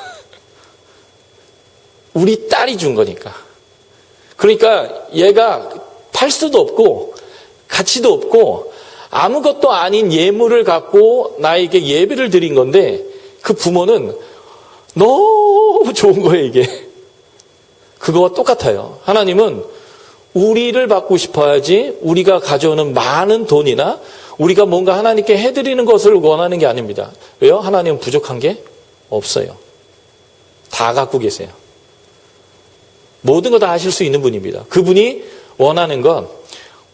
우리 딸이 준 거니까. 그러니까 얘가 팔 수도 없고 가치도 없고 아무것도 아닌 예물을 갖고 나에게 예배를 드린 건데 그 부모는 너무 좋은 거예요, 이게. 그거와 똑같아요. 하나님은 우리를 받고 싶어야지 우리가 가져오는 많은 돈이나 우리가 뭔가 하나님께 해드리는 것을 원하는 게 아닙니다. 왜요? 하나님은 부족한 게 없어요. 다 갖고 계세요. 모든 거 다 하실 수 있는 분입니다. 그분이 원하는 건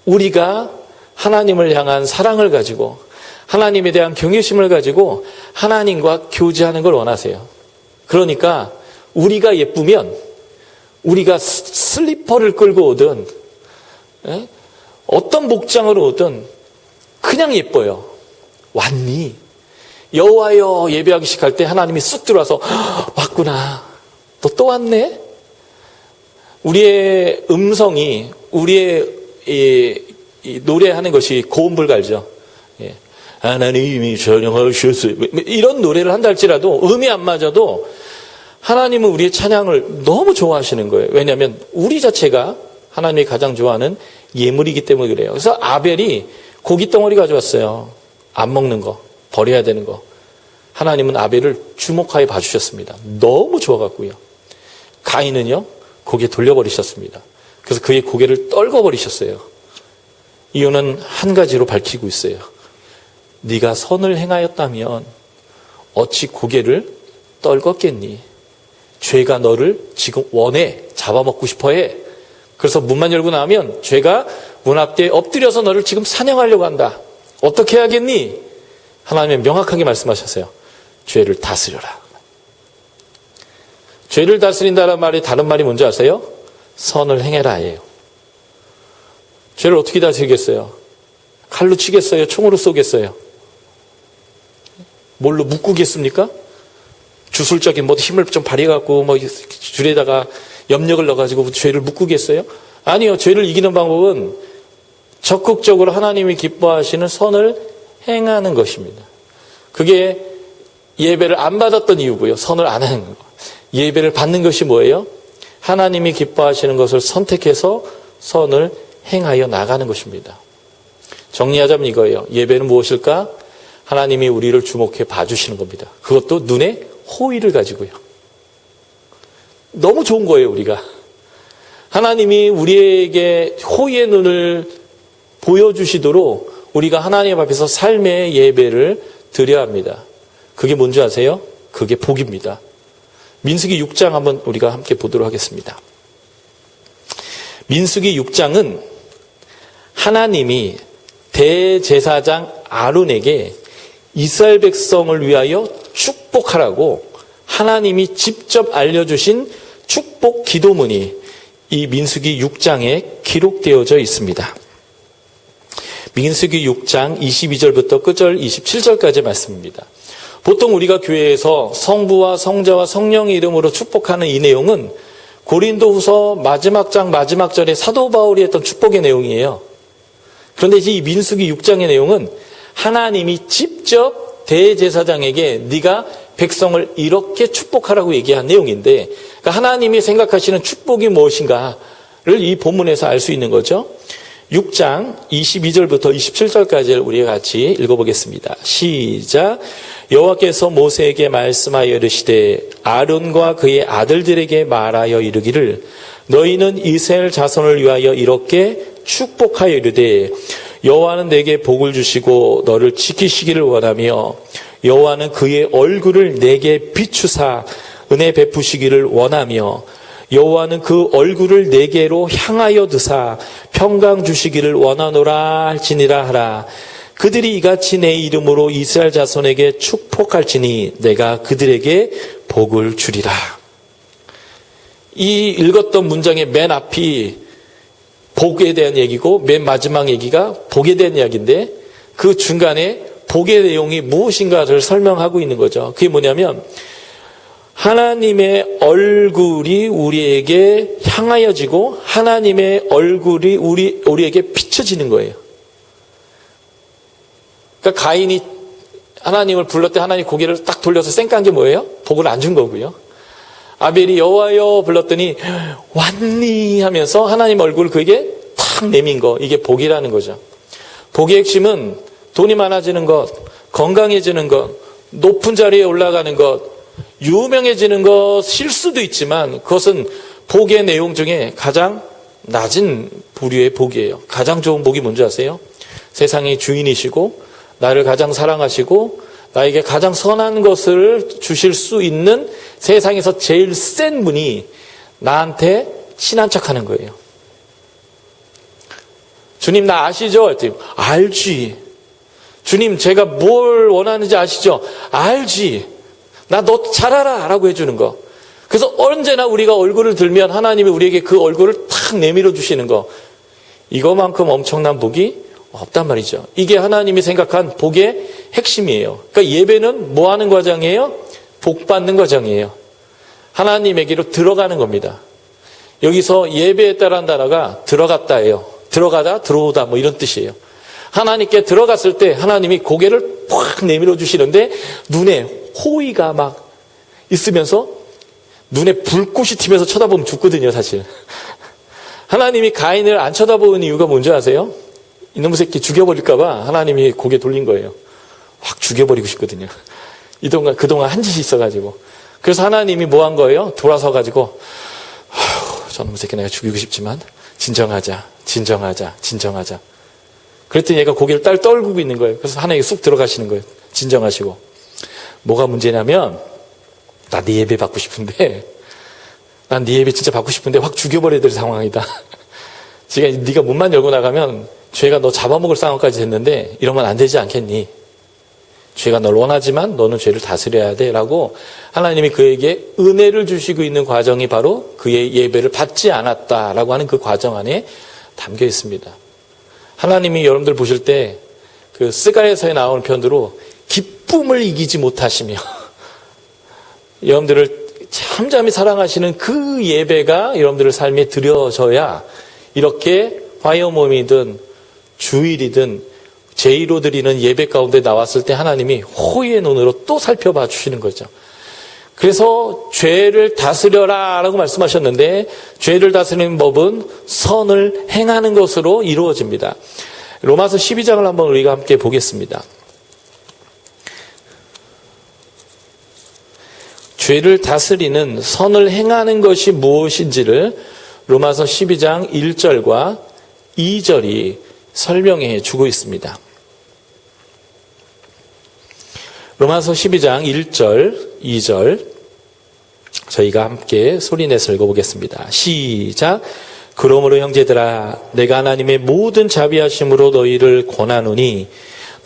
우리가 하나님을 향한 사랑을 가지고 하나님에 대한 경외심을 가지고 하나님과 교제하는 걸 원하세요. 그러니까 우리가 예쁘면 우리가 슬리퍼를 끌고 오든 어떤 복장으로 오든 그냥 예뻐요. 왔니? 여호와여 예배하기 시작할 때 하나님이 쑥 들어와서 왔구나. 너 또 왔네? 우리의 음성이 우리의 이 노래하는 것이 고음불가죠. 하나님이 전영하셨어요. 이런 노래를 한다 할지라도 음이 안 맞아도 하나님은 우리의 찬양을 너무 좋아하시는 거예요. 왜냐하면 우리 자체가 하나님이 가장 좋아하는 예물이기 때문에 그래요. 그래서 아벨이 고기 덩어리 가져왔어요. 안 먹는 거, 버려야 되는 거. 하나님은 아벨을 주목하여 봐주셨습니다. 너무 좋아갖고요. 가인은요, 고개 돌려버리셨습니다. 그래서 그의 고개를 떨궈버리셨어요. 이유는 한 가지로 밝히고 있어요. 네가 선을 행하였다면 어찌 고개를 떨궜겠니? 죄가 너를 지금 원해. 잡아먹고 싶어 해. 그래서 문만 열고 나오면 죄가 문 앞에 엎드려서 너를 지금 사냥하려고 한다. 어떻게 해야겠니? 하나님은 명확하게 말씀하셨어요. 죄를 다스려라. 죄를 다스린다는 말이 다른 말이 뭔지 아세요? 선을 행해라 예요. 죄를 어떻게 다스리겠어요? 칼로 치겠어요? 총으로 쏘겠어요? 뭘로 묶겠습니까? 주술적인 뭐 힘을 좀 발휘해갖고 뭐 줄에다가 염력을 넣어가지고 죄를 묶겠어요? 아니요. 죄를 이기는 방법은 적극적으로 하나님이 기뻐하시는 선을 행하는 것입니다. 그게 예배를 안 받았던 이유고요. 선을 안 하는 거. 예배를 받는 것이 뭐예요? 하나님이 기뻐하시는 것을 선택해서 선을 행하여 나가는 것입니다. 정리하자면 이거예요. 예배는 무엇일까? 하나님이 우리를 주목해 봐주시는 겁니다. 그것도 눈에 호의를 가지고요. 너무 좋은 거예요, 우리가. 하나님이 우리에게 호의의 눈을 보여주시도록 우리가 하나님 앞에서 삶의 예배를 드려야 합니다. 그게 뭔지 아세요? 그게 복입니다. 민수기 6장 한번 우리가 함께 보도록 하겠습니다. 민수기 6장은 하나님이 대제사장 아론에게 이스라엘 백성을 위하여 축복하라고 하나님이 직접 알려주신 축복 기도문이 이 민수기 6장에 기록되어져 있습니다. 민수기 6장 22절부터 끝절 27절까지의 말씀입니다. 보통 우리가 교회에서 성부와 성자와 성령의 이름으로 축복하는 이 내용은 고린도후서 마지막 장 마지막 절에 사도 바울이 했던 축복의 내용이에요. 그런데 이 민수기 6장의 내용은 하나님이 직접 대제사장에게 네가 백성을 이렇게 축복하라고 얘기한 내용인데, 그러니까 하나님이 생각하시는 축복이 무엇인가를 이 본문에서 알 수 있는 거죠. 6장 22절부터 27절까지를 우리가 같이 읽어보겠습니다. 시작. 여호와께서 모세에게 말씀하여 이르시되 아론과 그의 아들들에게 말하여 이르기를 너희는 이스라엘 자손을 위하여 이렇게 축복하여 이르되 여호와는 내게 복을 주시고 너를 지키시기를 원하며 여호와는 그의 얼굴을 내게 비추사 은혜 베푸시기를 원하며 여호와는 그 얼굴을 내게로 향하여 드사 평강 주시기를 원하노라 할지니라 하라. 그들이 이같이 내 이름으로 이스라엘 자손에게 축복할지니 내가 그들에게 복을 주리라. 이 읽었던 문장의 맨 앞이 복에 대한 얘기고 맨 마지막 얘기가 복에 대한 이야기인데 그 중간에 복의 내용이 무엇인가를 설명하고 있는 거죠. 그게 뭐냐면 하나님의 얼굴이 우리에게 향하여지고 하나님의 얼굴이 우리에게 비춰지는 거예요. 그러니까 가인이 하나님을 불렀을 때 하나님 고개를 딱 돌려서 쌩깐 게 뭐예요? 복을 안 준 거고요. 아벨이 여호와여 불렀더니 왔니 하면서 하나님 얼굴을 그에게 탁 내민 거, 이게 복이라는 거죠. 복의 핵심은 돈이 많아지는 것, 건강해지는 것, 높은 자리에 올라가는 것, 유명해지는 것일 수도 있지만 그것은 복의 내용 중에 가장 낮은 부류의 복이에요. 가장 좋은 복이 뭔지 아세요? 세상의 주인이시고 나를 가장 사랑하시고 나에게 가장 선한 것을 주실 수 있는 세상에서 제일 센 분이 나한테 친한 척하는 거예요. 주님 나 아시죠? 했더니 알지. 주님 제가 뭘 원하는지 아시죠? 알지. 나 너 잘 알아 라고 해주는 거. 그래서 언제나 우리가 얼굴을 들면 하나님이 우리에게 그 얼굴을 탁 내밀어 주시는 거, 이거만큼 엄청난 복이 없단 말이죠. 이게 하나님이 생각한 복의 핵심이에요. 그러니까 예배는 뭐 하는 과정이에요? 복 받는 과정이에요. 하나님에게로 들어가는 겁니다. 여기서 예배에 따른 단어가 들어갔다예요. 들어가다, 들어오다 뭐 이런 뜻이에요. 하나님께 들어갔을 때 하나님이 고개를 팍 내밀어 주시는데 눈에 호의가 막 있으면서 눈에 불꽃이 튀면서 쳐다보면 죽거든요, 사실. 하나님이 가인을 안 쳐다보는 이유가 뭔지 아세요? 이놈의 새끼 죽여버릴까봐 하나님이 고개 돌린 거예요. 확 죽여버리고 싶거든요. 그동안 한 짓이 있어가지고. 그래서 하나님이 뭐 한 거예요? 돌아서가지고, 저놈의 새끼 내가 죽이고 싶지만, 진정하자. 그랬더니 얘가 고개를 딸 떨구고 있는 거예요. 그래서 하나님이 쑥 들어가시는 거예요. 진정하시고. 뭐가 문제냐면, 나 네 예배 받고 싶은데, 난 네 예배 진짜 받고 싶은데 확 죽여버려야 될 상황이다. 지금 네가 문만 열고 나가면 죄가 너 잡아먹을 상황까지 됐는데 이러면 안 되지 않겠니? 죄가 널 원하지만 너는 죄를 다스려야 돼 라고 하나님이 그에게 은혜를 주시고 있는 과정이 바로 그의 예배를 받지 않았다라고 하는 그 과정 안에 담겨 있습니다. 하나님이 여러분들 보실 때 그 스가랴서에 나오는 표현대로 기쁨을 이기지 못하시며 여러분들을 참잠히 사랑하시는 그 예배가 여러분들의 삶에 드려져야 이렇게 화요몸이든 주일이든 제의로 드리는 예배 가운데 나왔을 때 하나님이 호의의 눈으로 또 살펴봐 주시는 거죠. 그래서 죄를 다스려라 라고 말씀하셨는데 죄를 다스리는 법은 선을 행하는 것으로 이루어집니다. 로마서 12장을 한번 우리가 함께 보겠습니다. 죄를 다스리는 선을 행하는 것이 무엇인지를 로마서 12장 1절과 2절이 설명해 주고 있습니다. 로마서 12장 1절, 2절 저희가 함께 소리내서 읽어보겠습니다. 시작. 그러므로 형제들아 내가 하나님의 모든 자비하심으로 너희를 권하노니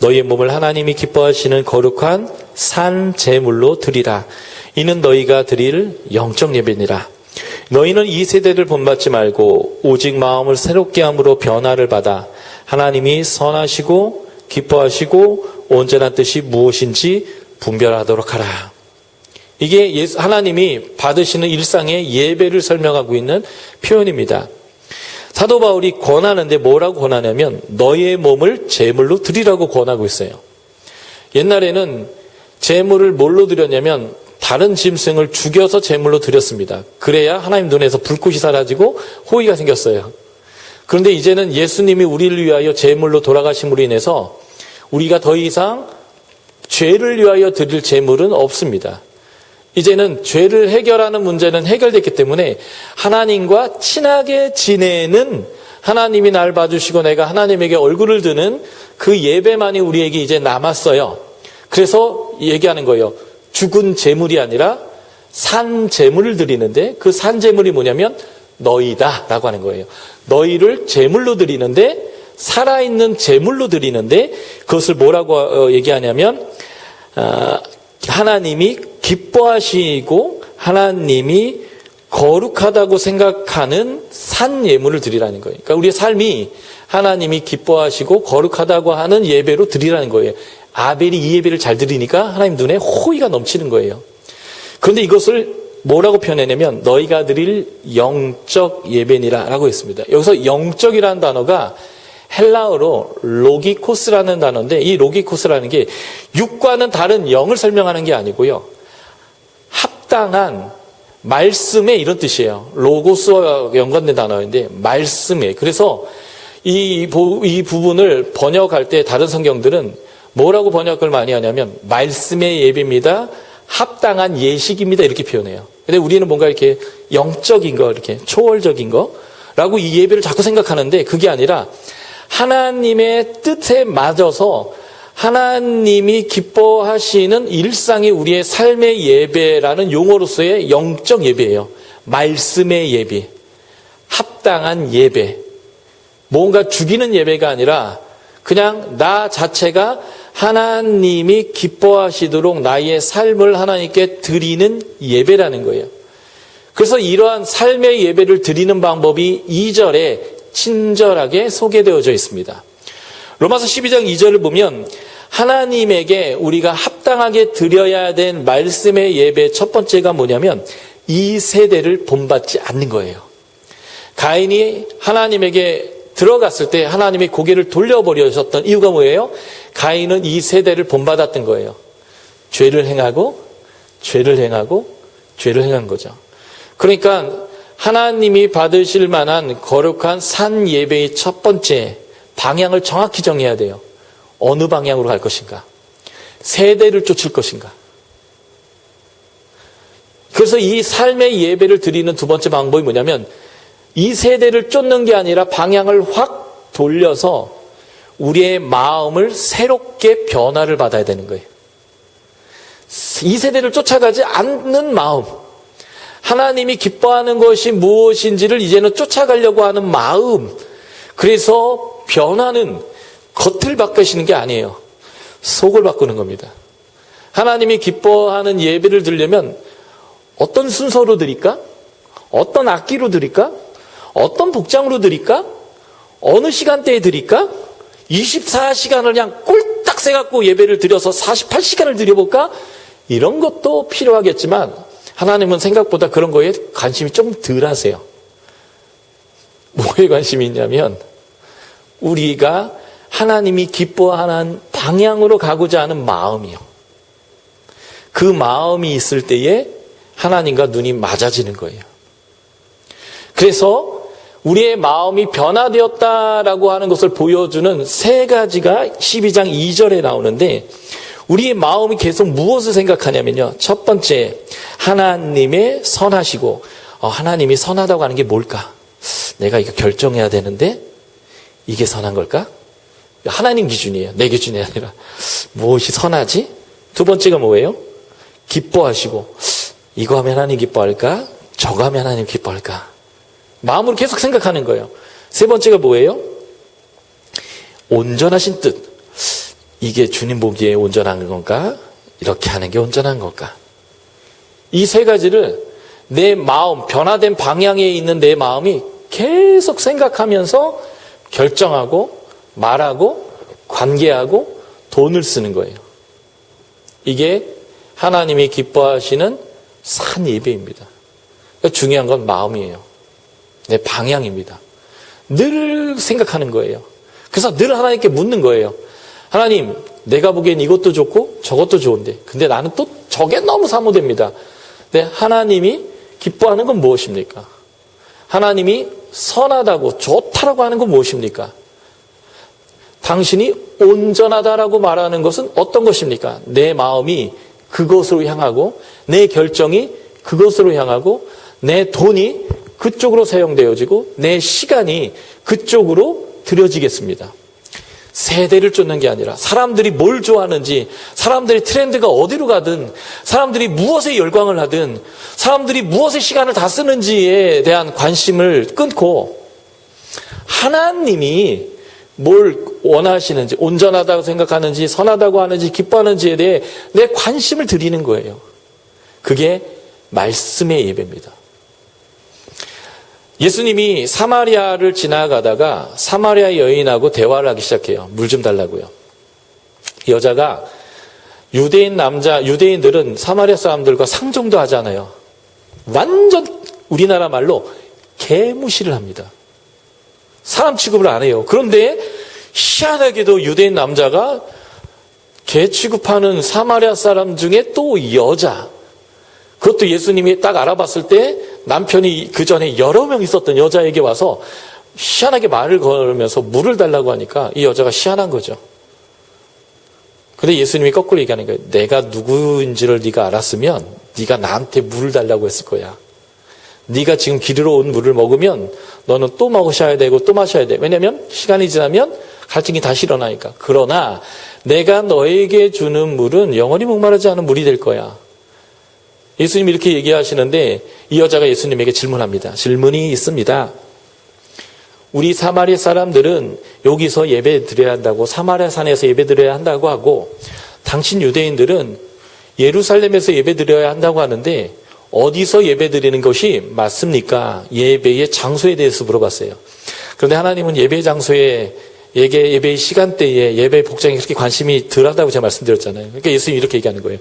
너희의 몸을 하나님이 기뻐하시는 거룩한 산 제물로 드리라. 이는 너희가 드릴 영적 예배니라. 너희는 이 세대를 본받지 말고 오직 마음을 새롭게 함으로 변화를 받아 하나님이 선하시고 기뻐하시고 온전한 뜻이 무엇인지 분별하도록 하라. 이게 하나님이 받으시는 일상의 예배를 설명하고 있는 표현입니다. 사도 바울이 권하는데 뭐라고 권하냐면 너희의 몸을 제물로 드리라고 권하고 있어요. 옛날에는 제물을 뭘로 드렸냐면 다른 짐승을 죽여서 제물로 드렸습니다. 그래야 하나님 눈에서 불꽃이 사라지고 호의가 생겼어요. 그런데 이제는 예수님이 우리를 위하여 제물로 돌아가심으로 인해서 우리가 더 이상 죄를 위하여 드릴 제물은 없습니다. 이제는 죄를 해결하는 문제는 해결됐기 때문에 하나님과 친하게 지내는 하나님이 날 봐주시고 내가 하나님에게 얼굴을 드는 그 예배만이 우리에게 이제 남았어요. 그래서 얘기하는 거예요. 죽은 제물이 아니라 산 제물을 드리는데 그 산 제물이 뭐냐면 너희다 라고 하는 거예요. 너희를 제물로 드리는데 살아있는 제물로 드리는데 그것을 뭐라고 얘기하냐면 하나님이 기뻐하시고 하나님이 거룩하다고 생각하는 산 예물을 드리라는 거예요. 그러니까 우리의 삶이 하나님이 기뻐하시고 거룩하다고 하는 예배로 드리라는 거예요. 아벨이 이 예배를 잘 드리니까 하나님 눈에 호의가 넘치는 거예요. 그런데 이것을 뭐라고 표현했냐면 너희가 드릴 영적 예배니라 라고 했습니다. 여기서 영적이라는 단어가 헬라어로 로기코스라는 단어인데 이 로기코스라는 게 육과는 다른 영을 설명하는 게 아니고요. 합당한 말씀의 이런 뜻이에요. 로고스와 연관된 단어인데 말씀에. 그래서 이 부분을 번역할 때 다른 성경들은 뭐라고 번역을 많이 하냐면 말씀의 예배입니다. 합당한 예식입니다. 이렇게 표현해요. 근데 우리는 뭔가 이렇게 영적인 거, 이렇게 초월적인 거라고 이 예배를 자꾸 생각하는데 그게 아니라 하나님의 뜻에 맞아서 하나님이 기뻐하시는 일상이 우리의 삶의 예배라는 용어로서의 영적 예배예요. 말씀의 예배, 합당한 예배, 뭔가 죽이는 예배가 아니라 그냥 나 자체가 하나님이 기뻐하시도록 나의 삶을 하나님께 드리는 예배라는 거예요. 그래서 이러한 삶의 예배를 드리는 방법이 2절에 친절하게 소개되어져 있습니다. 로마서 12장 2절을 보면 하나님에게 우리가 합당하게 드려야 될 말씀의 예배 첫 번째가 뭐냐면 이 세대를 본받지 않는 거예요. 가인이 하나님에게 들어갔을 때 하나님이 고개를 돌려버리셨던 이유가 뭐예요? 가인은 이 세대를 본받았던 거예요. 죄를 행하고 죄를 행하고 죄를 행한 거죠. 그러니까 하나님이 받으실 만한 거룩한 산 예배의 첫 번째 방향을 정확히 정해야 돼요. 어느 방향으로 갈 것인가? 세대를 쫓을 것인가? 그래서 이 삶의 예배를 드리는 두 번째 방법이 뭐냐면 이 세대를 쫓는 게 아니라 방향을 확 돌려서 우리의 마음을 새롭게 변화를 받아야 되는 거예요. 이 세대를 쫓아가지 않는 마음, 하나님이 기뻐하는 것이 무엇인지를 이제는 쫓아가려고 하는 마음, 그래서 변화는 겉을 바꾸시는 게 아니에요. 속을 바꾸는 겁니다. 하나님이 기뻐하는 예배를 드리려면 어떤 순서로 드릴까? 어떤 악기로 드릴까? 어떤 복장으로 드릴까? 어느 시간대에 드릴까? 24시간을 그냥 꼴딱 세갖고 예배를 드려서 48시간을 드려볼까? 이런 것도 필요하겠지만 하나님은 생각보다 그런 거에 관심이 좀 덜 하세요. 뭐에 관심이 있냐면 우리가 하나님이 기뻐하는 방향으로 가고자 하는 마음이요. 그 마음이 있을 때에 하나님과 눈이 맞아지는 거예요. 그래서 우리의 마음이 변화되었다라고 하는 것을 보여주는 세 가지가 12장 2절에 나오는데 우리의 마음이 계속 무엇을 생각하냐면요. 첫 번째, 하나님의 선하시고 하나님이 선하다고 하는 게 뭘까? 내가 이거 결정해야 되는데 이게 선한 걸까? 하나님 기준이에요. 내 기준이 아니라 무엇이 선하지? 두 번째가 뭐예요? 기뻐하시고 이거 하면 하나님 기뻐할까? 저거 하면 하나님 기뻐할까? 마음으로 계속 생각하는 거예요. 세 번째가 뭐예요? 온전하신 뜻. 이게 주님 보기에 온전한 건가? 이렇게 하는 게 온전한 걸까? 이 세 가지를 내 마음, 변화된 방향에 있는 내 마음이 계속 생각하면서 결정하고 말하고 관계하고 돈을 쓰는 거예요. 이게 하나님이 기뻐하시는 산 예배입니다. 그러니까 중요한 건 마음이에요. 내 방향입니다. 늘 생각하는 거예요. 그래서 늘 하나님께 묻는 거예요. 하나님, 내가 보기엔 이것도 좋고 저것도 좋은데 근데 나는 또 저게 너무 사모됩니다. 근데 하나님이 기뻐하는 건 무엇입니까? 하나님이 선하다고 좋다라고 하는 건 무엇입니까? 당신이 온전하다라고 말하는 것은 어떤 것입니까? 내 마음이 그것으로 향하고 내 결정이 그것으로 향하고 내 돈이 그쪽으로 사용되어지고 내 시간이 그쪽으로 들여지겠습니다. 세대를 쫓는 게 아니라 사람들이 뭘 좋아하는지, 사람들이 트렌드가 어디로 가든, 사람들이 무엇에 열광을 하든, 사람들이 무엇에 시간을 다 쓰는지에 대한 관심을 끊고 하나님이 뭘 원하시는지, 온전하다고 생각하는지, 선하다고 하는지, 기뻐하는지에 대해 내 관심을 드리는 거예요. 그게 말씀의 예배입니다. 예수님이 사마리아를 지나가다가 사마리아 여인하고 대화를 하기 시작해요. 물 좀 달라고요. 여자가 유대인들은 사마리아 사람들과 상종도 하잖아요. 완전 우리나라 말로 개무시를 합니다. 사람 취급을 안 해요. 그런데 희한하게도 유대인 남자가 개 취급하는 사마리아 사람 중에 또 여자, 그것도 예수님이 딱 알아봤을 때 남편이 그 전에 여러 명 있었던 여자에게 와서 희한하게 말을 걸으면서 물을 달라고 하니까 이 여자가 희한한 거죠. 근데 예수님이 거꾸로 얘기하는 거예요. 내가 누구인지를 네가 알았으면 네가 나한테 물을 달라고 했을 거야. 네가 지금 기르러 온 물을 먹으면 너는 또 마셔야 되고 또 마셔야 돼. 왜냐하면 시간이 지나면 갈증이 다시 일어나니까. 그러나 내가 너에게 주는 물은 영원히 목마르지 않은 물이 될 거야. 예수님이 이렇게 얘기하시는데 이 여자가 예수님에게 질문합니다. 질문이 있습니다. 우리 사마리아 사람들은 여기서 예배 드려야 한다고, 사마리아 산에서 예배 드려야 한다고 하고, 당신 유대인들은 예루살렘에서 예배 드려야 한다고 하는데 어디서 예배 드리는 것이 맞습니까? 예배의 장소에 대해서 물어봤어요. 그런데 하나님은 예배 장소에, 예배의 시간대에, 예배 복장에 그렇게 관심이 덜하다고 제가 말씀드렸잖아요. 그러니까 예수님이 이렇게 얘기하는 거예요.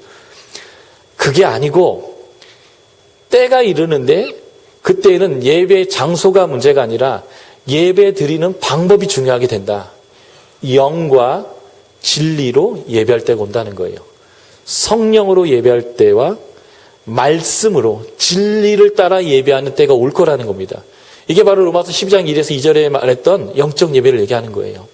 그게 아니고 때가 이르는데 그때는 예배 장소가 문제가 아니라 예배 드리는 방법이 중요하게 된다. 영과 진리로 예배할 때가 온다는 거예요. 성령으로 예배할 때와 말씀으로 진리를 따라 예배하는 때가 올 거라는 겁니다. 이게 바로 로마서 12장 1에서 2절에 말했던 영적 예배를 얘기하는 거예요.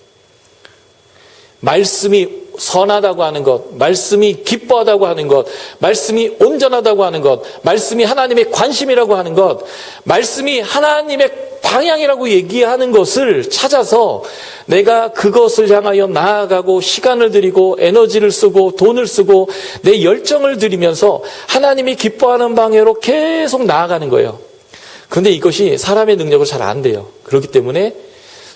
말씀이 선하다고 하는 것, 말씀이 기뻐하다고 하는 것, 말씀이 온전하다고 하는 것, 말씀이 하나님의 관심이라고 하는 것, 말씀이 하나님의 방향이라고 얘기하는 것을 찾아서 내가 그것을 향하여 나아가고 시간을 들이고 에너지를 쓰고 돈을 쓰고 내 열정을 들이면서 하나님이 기뻐하는 방향으로 계속 나아가는 거예요. 그런데 이것이 사람의 능력으로 잘 안 돼요. 그렇기 때문에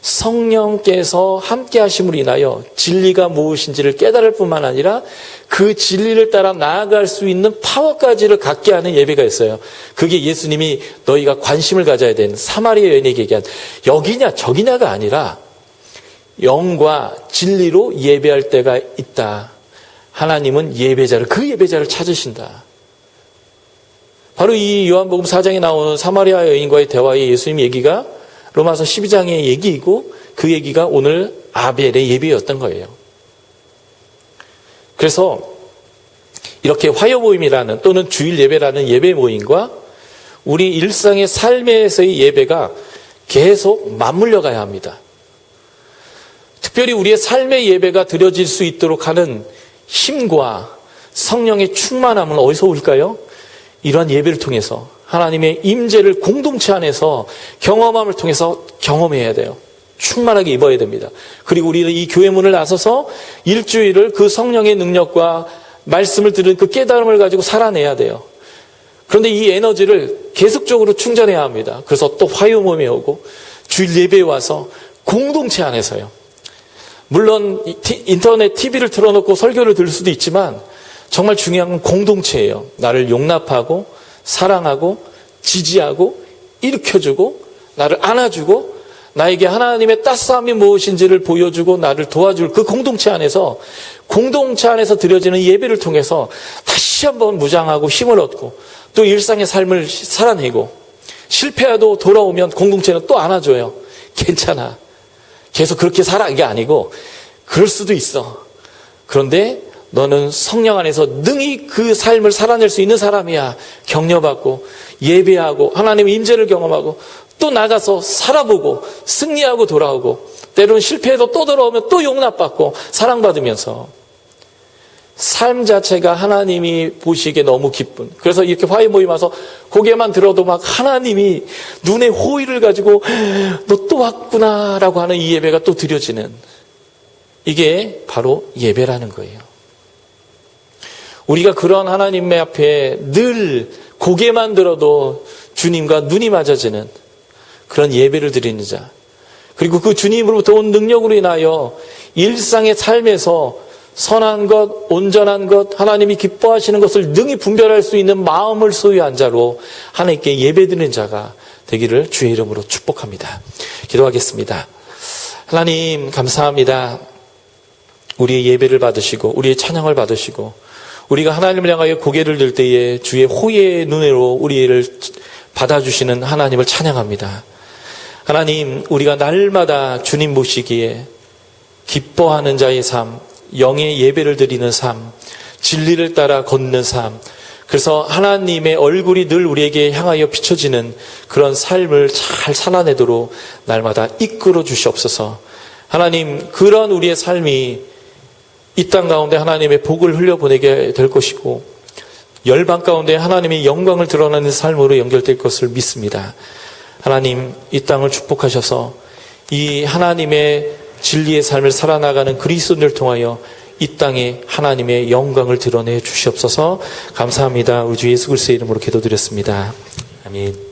성령께서 함께 하심으로 인하여 진리가 무엇인지를 깨달을 뿐만 아니라 그 진리를 따라 나아갈 수 있는 파워까지를 갖게 하는 예배가 있어요. 그게 예수님이 너희가 관심을 가져야 되는 사마리아 여인에게 얘기한 여기냐 저기냐가 아니라 영과 진리로 예배할 때가 있다. 하나님은 예배자를, 그 예배자를 찾으신다. 바로 이 요한복음 4장에 나오는 사마리아 여인과의 대화의 예수님 얘기가 로마서 12장의 얘기이고 그 얘기가 오늘 아벨의 예배였던 거예요. 그래서 이렇게 화요 모임이라는 또는 주일 예배라는 예배 모임과 우리 일상의 삶에서의 예배가 계속 맞물려 가야 합니다. 특별히 우리의 삶의 예배가 드려질 수 있도록 하는 힘과 성령의 충만함은 어디서 올까요? 이러한 예배를 통해서 하나님의 임재를 공동체 안에서 경험함을 통해서 경험해야 돼요. 충만하게 입어야 됩니다. 그리고 우리는 이 교회 문을 나서서 일주일을 그 성령의 능력과 말씀을 들은 그 깨달음을 가지고 살아내야 돼요. 그런데 이 에너지를 계속적으로 충전해야 합니다. 그래서 또 화요 모임에 오고 주일 예배에 와서 공동체 안에서요. 물론 인터넷 TV를 틀어놓고 설교를 들을 수도 있지만 정말 중요한 건 공동체예요. 나를 용납하고 사랑하고 지지하고 일으켜주고 나를 안아주고 나에게 하나님의 따스함이 무엇인지를 보여주고 나를 도와줄 그 공동체 안에서 드려지는 예배를 통해서 다시 한번 무장하고 힘을 얻고 또 일상의 삶을 살아내고 실패해도 돌아오면 공동체는 또 안아줘요. 괜찮아. 계속 그렇게 살아. 이게 아니고 그럴 수도 있어. 그런데 너는 성령 안에서 능히 그 삶을 살아낼 수 있는 사람이야. 격려받고 예배하고 하나님의 임재를 경험하고 또 나가서 살아보고 승리하고 돌아오고 때로는 실패해도 또 돌아오면 또 용납받고 사랑받으면서 삶 자체가 하나님이 보시기에 너무 기쁜. 그래서 이렇게 화해 모임 와서 고개만 들어도 막 하나님이 눈에 호의를 가지고 너 또 왔구나라고 하는 이 예배가 또 드려지는, 이게 바로 예배라는 거예요. 우리가 그런 하나님의 앞에 늘 고개만 들어도 주님과 눈이 맞아지는 그런 예배를 드리는 자, 그리고 그 주님으로부터 온 능력으로 인하여 일상의 삶에서 선한 것, 온전한 것, 하나님이 기뻐하시는 것을 능히 분별할 수 있는 마음을 소유한 자로 하나님께 예배드리는 자가 되기를 주의 이름으로 축복합니다. 기도하겠습니다. 하나님 감사합니다. 우리의 예배를 받으시고 우리의 찬양을 받으시고 우리가 하나님을 향하여 고개를 들 때에 주의 호의의 눈으로 우리를 받아주시는 하나님을 찬양합니다. 하나님, 우리가 날마다 주님 모시기에 기뻐하는 자의 삶, 영의 예배를 드리는 삶, 진리를 따라 걷는 삶, 그래서 하나님의 얼굴이 늘 우리에게 향하여 비춰지는 그런 삶을 잘 살아내도록 날마다 이끌어 주시옵소서. 하나님, 그런 우리의 삶이 이 땅 가운데 하나님의 복을 흘려보내게 될 것이고 열방 가운데 하나님의 영광을 드러내는 삶으로 연결될 것을 믿습니다. 하나님, 이 땅을 축복하셔서 이 하나님의 진리의 삶을 살아나가는 그리스도인을 통하여 이 땅에 하나님의 영광을 드러내 주시옵소서. 감사합니다. 우리 주 예수 그리스도의 이름으로 기도드렸습니다. 아멘.